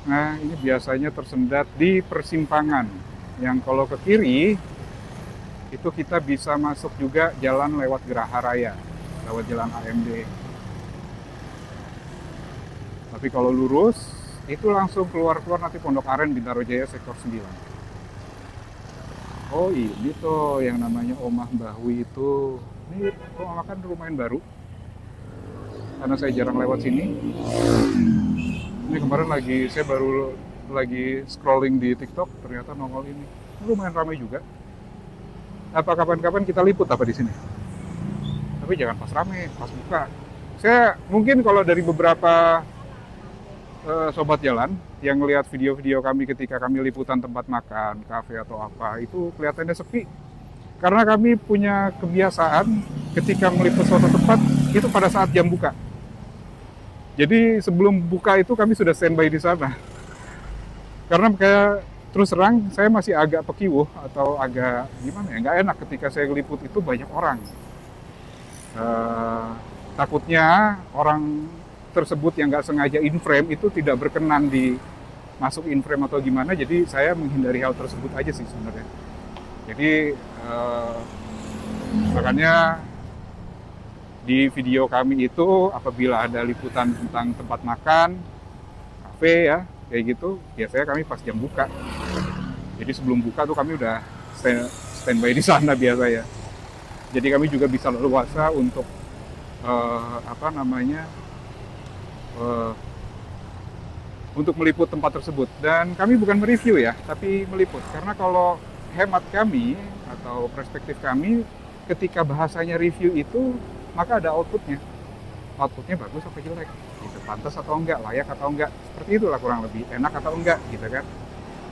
Nah, ini biasanya tersendat di persimpangan. Yang kalau ke kiri, itu kita bisa masuk juga jalan lewat Geraha Raya, lewat jalan AMD. Tapi kalau lurus, itu langsung keluar-keluar nanti Pondok Aren, Bintaro Jaya, sektor 9. Oh ini tuh yang namanya Omah Bahwi itu. Ini rumah makan lumayan baru, karena saya jarang lewat sini. Ini kemarin saya baru lagi scrolling di TikTok, ternyata nongol ini. Lumayan ramai juga. Apa kapan-kapan kita liput apa di sini? Tapi jangan pas ramai, pas buka. Saya mungkin kalau dari beberapa sobat jalan yang lihat video-video kami ketika kami liputan tempat makan, kafe atau apa, itu kelihatannya sepi. Karena kami punya kebiasaan ketika meliput suatu tempat itu pada saat jam buka. Jadi sebelum buka itu kami sudah standby di sana. Karena kayak terus terang saya masih agak pekiwuh atau agak gimana ya, nggak enak ketika saya meliput itu banyak orang. Takutnya orang tersebut yang nggak sengaja in frame itu tidak berkenan di masuk in frame atau gimana, jadi saya menghindari hal tersebut aja sih sebenarnya. Jadi makanya di video kami itu apabila ada liputan tentang tempat makan, kafe ya, kayak gitu, biasanya kami pas jam buka. Jadi sebelum buka tuh kami udah standby di sana biasa ya. Jadi kami juga bisa leluasa untuk untuk meliput tempat tersebut. Dan kami bukan mereview ya, tapi meliput. Karena kalau hemat kami atau perspektif kami, ketika bahasanya review itu, maka ada outputnya. Outputnya bagus atau jelek, gitu. Pantas atau enggak, layak atau enggak, seperti itulah kurang lebih, enak atau enggak, gitu kan.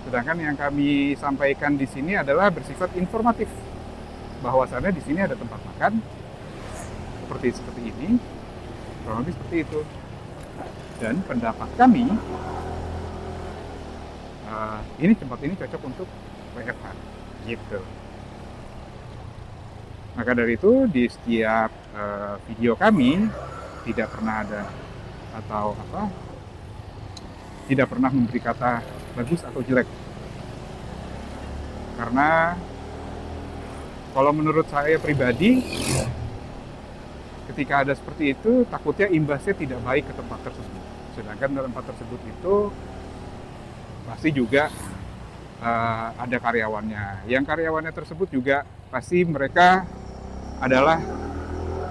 Sedangkan yang kami sampaikan di sini adalah bersifat informatif, bahwasannya di sini ada tempat makan seperti ini, kurang lebih seperti itu. Dan pendapat kami, ini tempat ini cocok untuk WFH, gitu. Maka dari itu di setiap video kami tidak pernah ada atau tidak pernah memberi kata bagus atau jelek. Karena kalau menurut saya pribadi, ketika ada seperti itu, takutnya imbasnya tidak baik ke tempat tersebut. Sedangkan tempat tersebut itu pasti juga ada karyawannya. Yang karyawannya tersebut juga pasti mereka adalah,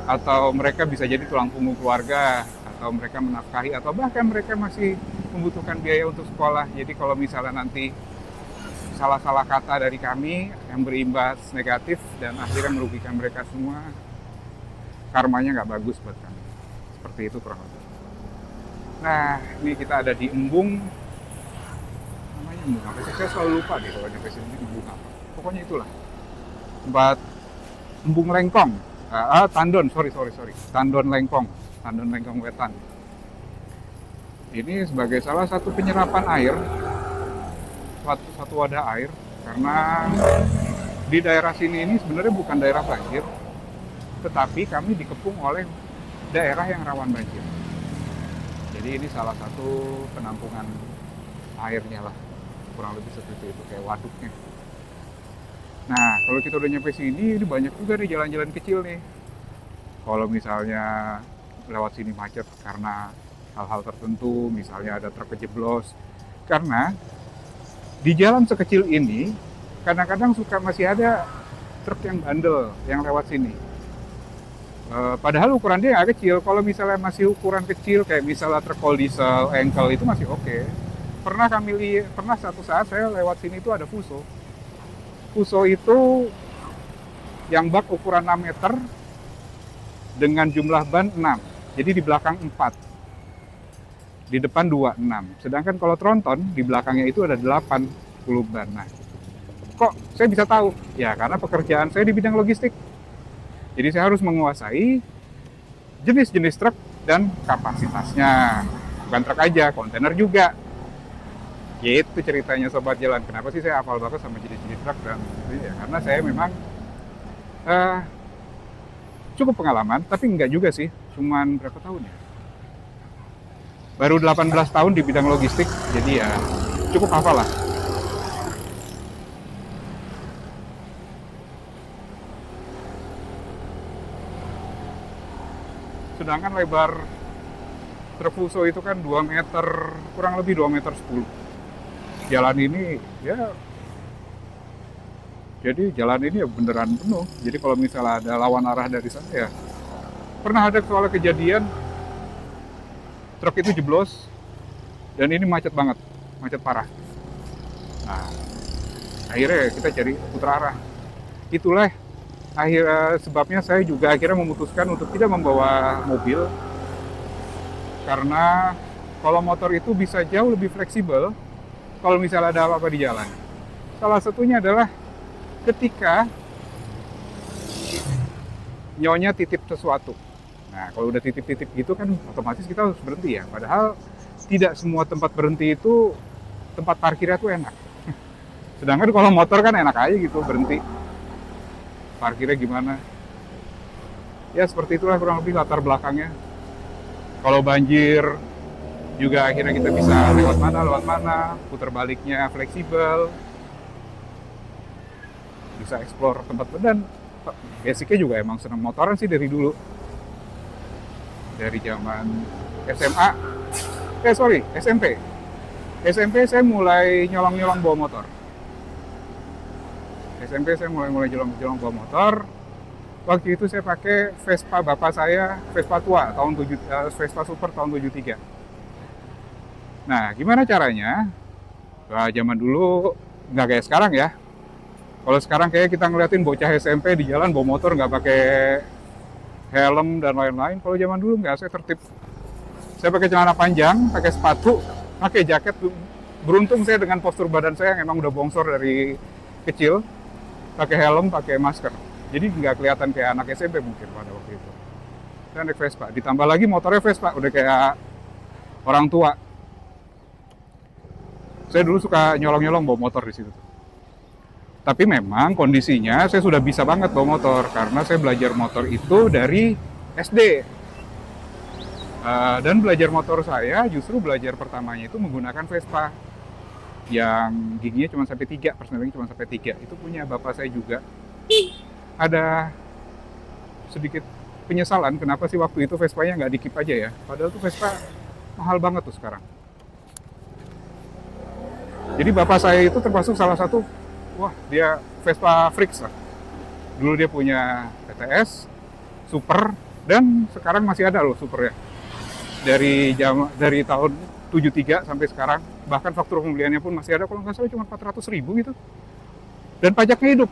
atau mereka bisa jadi tulang punggung keluarga, atau mereka menafkahi, atau bahkan mereka masih membutuhkan biaya untuk sekolah. Jadi kalau misalnya nanti salah-salah kata dari kami yang berimbas negatif dan akhirnya merugikan mereka semua, karmanya nggak bagus buat kami. Seperti itu kurang lebih. Nah, ini kita ada di Embung. Namanya Embung apa sih? Saya selalu lupa deh kalau nyampe sini Embung apa. Pokoknya itulah. Tempat Embung Lengkong. Tandon, sorry. Tandon Lengkong Wetan. Ini sebagai salah satu penyerapan air, satu wadah air, karena di daerah sini ini sebenarnya bukan daerah banjir, tetapi kami dikepung oleh daerah yang rawan banjir. Jadi ini salah satu penampungan airnya lah, kurang lebih seperti itu, kayak waduknya. Nah, kalau kita udah nyampe sini, ini banyak juga nih jalan-jalan kecil nih. Kalau misalnya lewat sini macet karena hal-hal tertentu, misalnya ada truk kejeblos. Karena di jalan sekecil ini, kadang-kadang masih ada truk yang bandel yang lewat sini. Padahal ukurannya agak kecil. Kalau misalnya masih ukuran kecil, kayak misalnya truk coal diesel, engkel, itu masih oke. Pernah satu saat saya lewat sini itu ada Fuso. Fuso itu yang bak ukuran 6 meter dengan jumlah ban 6. Jadi di belakang 4. Di depan 2, 6. Sedangkan kalau tronton, di belakangnya itu ada 80 ban. Nah, kok saya bisa tahu? Ya, karena pekerjaan saya di bidang logistik. Jadi saya harus menguasai jenis-jenis truk dan kapasitasnya. Bukan truk aja, kontainer juga. Gitu ceritanya sobat jalan. Kenapa sih saya hafal banget sama jenis-jenis truk dan ya karena saya memang eh, cukup pengalaman, tapi enggak juga sih. Cuman berapa tahun ya? Baru 18 tahun di bidang logistik, jadi ya cukup hafal lah. Sedangkan lebar truk Fuso itu kan 2 meter, kurang lebih 2 meter 10. Jalan ini ya, jadi jalan ini ya beneran penuh. Jadi kalau misalnya ada lawan arah dari sana ya, pernah ada soal kejadian truk itu jeblos dan ini macet banget, macet parah. Nah, akhirnya kita cari putar arah. Itulah sebabnya saya juga akhirnya memutuskan untuk tidak membawa mobil, karena kalau motor itu bisa jauh lebih fleksibel kalau misalnya ada apa-apa di jalan. Salah satunya adalah ketika nyonya titip sesuatu. Nah, kalau udah titip-titip gitu kan otomatis kita harus berhenti ya. Padahal tidak semua tempat berhenti itu tempat parkirnya tuh enak. Sedangkan kalau motor kan enak aja gitu berhenti. Parkirnya gimana? Ya seperti itulah kurang lebih latar belakangnya. Kalau banjir juga akhirnya kita bisa lewat mana, putar baliknya fleksibel, bisa explore tempat. Dan basicnya juga emang senang motoran sih dari dulu, dari zaman SMA, SMP saya mulai nyolong bawa motor. SMP saya mulai nyolong bawa motor. Waktu itu saya pakai Vespa bapak saya, Vespa tua Vespa Super tahun 73. Nah, gimana caranya? Nah, zaman dulu nggak kayak sekarang ya. Kalau sekarang kayak kita ngeliatin bocah SMP di jalan bawa motor nggak pakai helm dan lain-lain. Kalau zaman dulu nggak, saya tertib. Saya pakai celana panjang, pakai sepatu, pakai jaket. Beruntung saya dengan postur badan saya yang emang udah bongsor dari kecil. Pakai helm, pakai masker. Jadi nggak kelihatan kayak anak SMP mungkin pada waktu itu. Saya naik Vespa. Ditambah lagi motornya Vespa, udah kayak orang tua. Saya dulu suka nyolong-nyolong bawa motor di situ. Tapi memang kondisinya saya sudah bisa banget bawa motor karena saya belajar motor itu dari SD. Dan belajar motor saya justru belajar pertamanya itu menggunakan Vespa yang giginya cuma sampai 3, persneling cuma sampai 3. Itu punya bapak saya juga. Ada sedikit penyesalan kenapa sih waktu itu Vespanya nggak dikip aja ya. Padahal tuh Vespa mahal banget tuh sekarang. Jadi bapak saya itu termasuk salah satu, wah dia Vespa freaks lah. Dulu dia punya PTS, Super, dan sekarang masih ada loh Super ya. Dari tahun 73 sampai sekarang, bahkan faktur pembeliannya pun masih ada, kalau nggak salah cuma 400.000 gitu. Dan pajaknya hidup,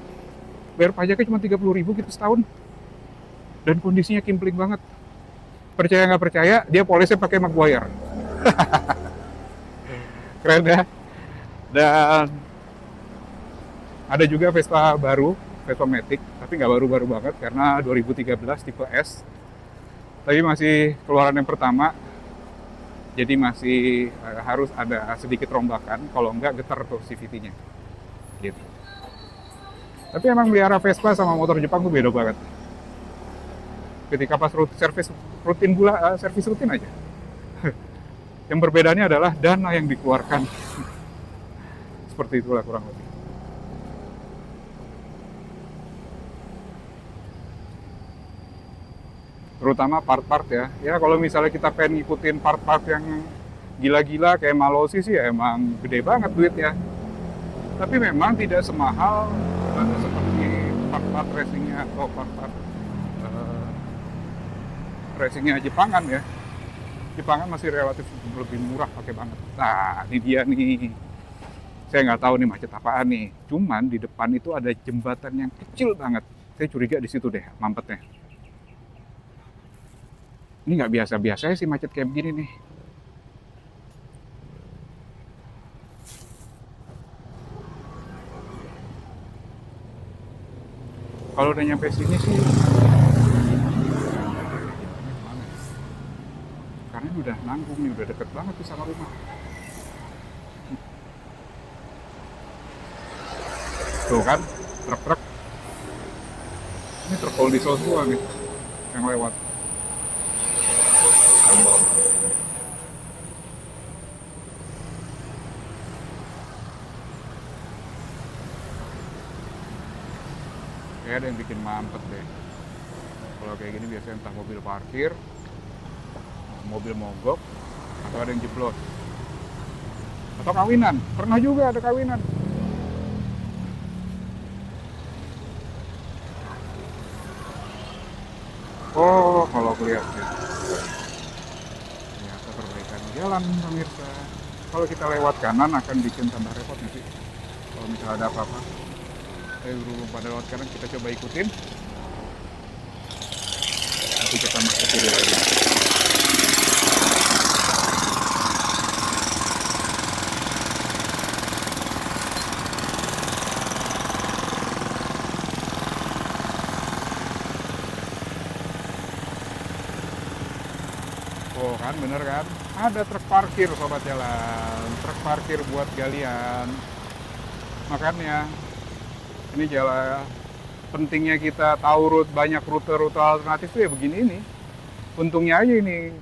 bayar pajaknya cuma 30.000 gitu setahun. Dan kondisinya kimpling banget. Percaya nggak percaya, dia polisnya pakai Maguire. Keren ya. Dan ada juga Vespa baru, Vespa Matic, tapi nggak baru-baru banget karena 2013 tipe S. Tapi masih keluaran yang pertama, jadi masih harus ada sedikit rombakan, kalau nggak getar tuh CVT-nya. Gitu. Tapi emang melihara Vespa sama motor Jepang tuh beda banget. Ketika pas servis rutin aja. Yang perbedaannya adalah dana yang dikeluarkan. Seperti itulah kurang lebih. Terutama part-part ya. Ya kalau misalnya kita pengen ngikutin part-part yang gila-gila kayak Malossi sih ya emang gede banget duitnya. Tapi memang tidak semahal seperti part-part racingnya atau part-part racingnya Jepangan ya. Jepangan masih relatif lebih murah pakai banget. Nah ini dia nih. Saya nggak tahu nih macet apaan nih. Cuman di depan itu ada jembatan yang kecil banget. Saya curiga di situ deh mampetnya. Ini nggak biasa-biasa sih macet kayak begini nih. Kalau udah nyampe sini sih, karena ini udah nanggung nih, udah deket banget tuh sama rumah. Tuh kan, truk-truk. Ini truk All Diesel semua nih yang lewat. Kayak ada yang bikin mampet deh. Kalau kayak gini biasanya entah mobil parkir, mobil mogok, atau ada yang jeblos. Atau kawinan, pernah juga ada kawinan. Oh, kalau kelihatan ternyata perbaikan jalan pemirsa. Kalau kita lewat kanan akan bikin tambah repot nggak sih? Kalau misalnya ada apa-apa. Berhubung pada lewat kanan kita coba ikutin. Nanti kita masuk kiri lagi. Oh kan, bener kan? Ada truk parkir sobat jalan, truk parkir buat galian. Makanya ini jalan pentingnya kita tahu banyak rute-rute alternatif tuh ya begini ini. Untungnya aja ini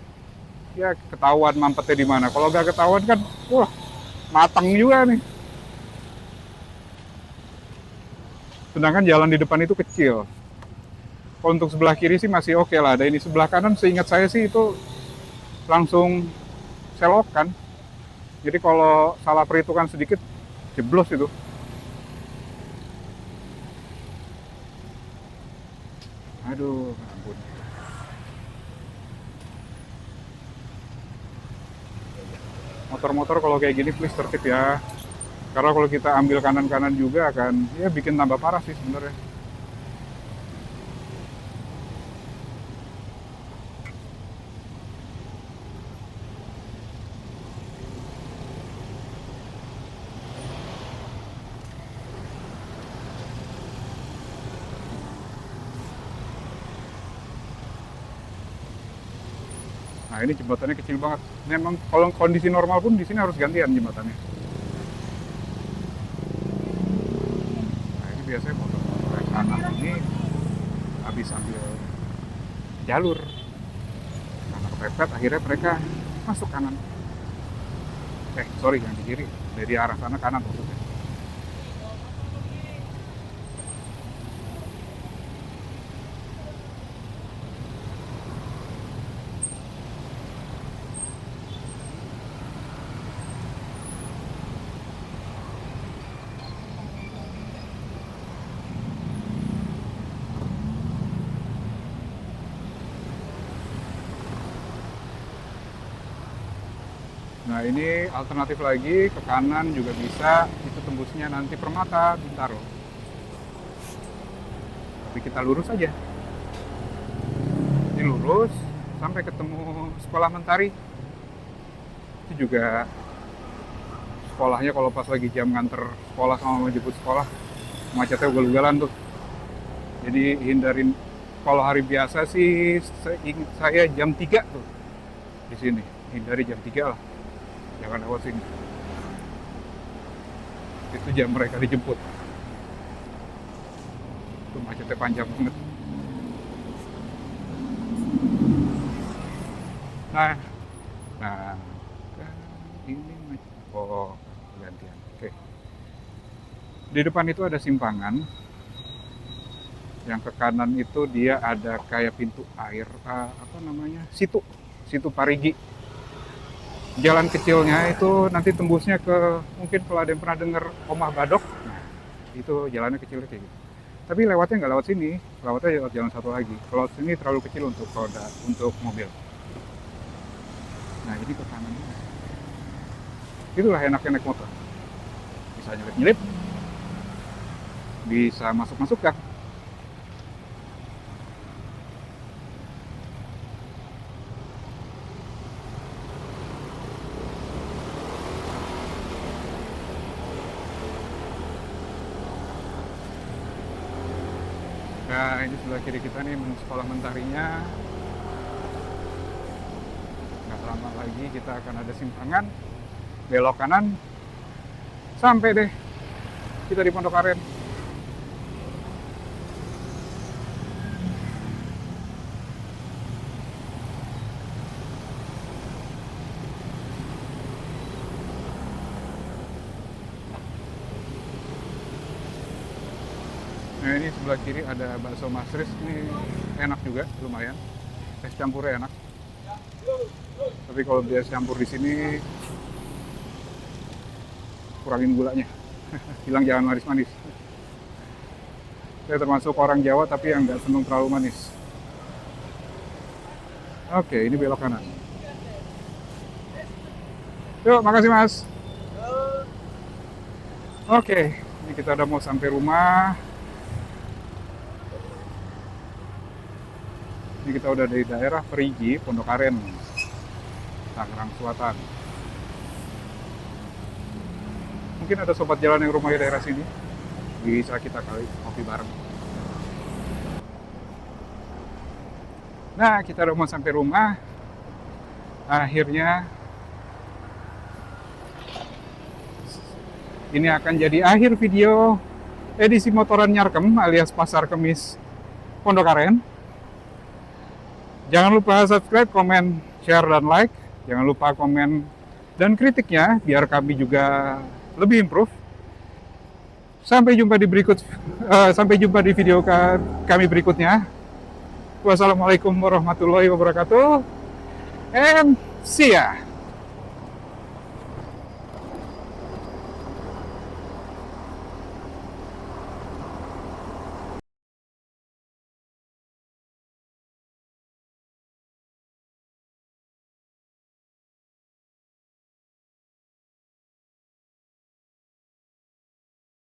ya ketahuan mampetnya di mana. Kalau nggak ketahuan kan, wah matang juga nih. Sedangkan jalan di depan itu kecil. Kalau untuk sebelah kiri sih masih oke lah. Ada ini sebelah kanan, seingat saya sih itu langsung selokan. Jadi kalau salah perhitungan sedikit jeblos itu. Aduh, ampun. Motor-motor kalau kayak gini please tertib ya. Karena kalau kita ambil kanan-kanan juga akan ya bikin tambah parah sih sebenarnya. Nah ini jembatannya kecil banget. Memang kalau kondisi normal pun di sini harus gantian jembatannya. Nah ini biasanya motor-motor yang kanan ini habis ambil jalur. Karena kepepet akhirnya mereka masuk kanan. Sorry yang di kiri. Dari arah sana kanan maksudnya. Nah ini alternatif lagi ke kanan juga bisa, itu tembusnya nanti Permata, Bintaro. Tapi kita lurus aja. Ini lurus sampai ketemu Sekolah Mentari. Itu juga sekolahnya kalau pas lagi jam nganter sekolah sama menjemput sekolah, macetnya ugal-ugalan tuh. Jadi hindarin, kalau hari biasa sih saya jam 3 tuh di sini, hindari jam 3 lah. Jangan lewat sini. Itu jam mereka dijemput. Itu macetnya panjang banget. Nah, ini macet. Oh, gantian. Oke. Di depan itu ada simpangan. Yang ke kanan itu dia ada kayak pintu air, situ Parigi. Jalan kecilnya itu nanti tembusnya ke, mungkin kalau ada yang pernah dengar Omah Badok, nah, itu jalannya kecilnya kayak gitu. Tapi lewatnya nggak lewat sini, lewatnya lewat jalan satu lagi. Kalau sini terlalu kecil untuk roda, untuk mobil. Nah ini ke kanan. Itulah enaknya naik motor. Bisa nyelip-nyelip, bisa masuk-masuk kan. Nah ini sebelah kiri kita nih Sekolah Mentarinya, nggak terlalu lama lagi kita akan ada simpangan, belok kanan, sampai deh kita di Pondok Aren. Nah ini sebelah kiri ada bakso Masris, ini enak juga, lumayan. Es campurnya enak. Tapi kalau dia campur di sini kurangin gulanya. Bilang jangan manis-manis. Saya termasuk orang Jawa tapi yang nggak seneng terlalu manis. Oke, ini belok kanan. Yuk, makasih Mas. Oke, ini kita udah mau sampai rumah. Ini kita udah dari daerah Perigi, Pondok Aren, Tangerang Selatan. Mungkin ada sobat jalan yang rumahnya daerah sini. Bisa kita kali kopi bareng. Nah, kita udah mau sampai rumah. Akhirnya ini akan jadi akhir video edisi motoran Nyarkem alias Pasar Kemis Pondok Aren. Jangan lupa subscribe, komen, share, dan like. Jangan lupa komen dan kritiknya biar kami juga lebih improve. Sampai jumpa di video kami berikutnya. Wassalamualaikum warahmatullahi wabarakatuh. And see ya.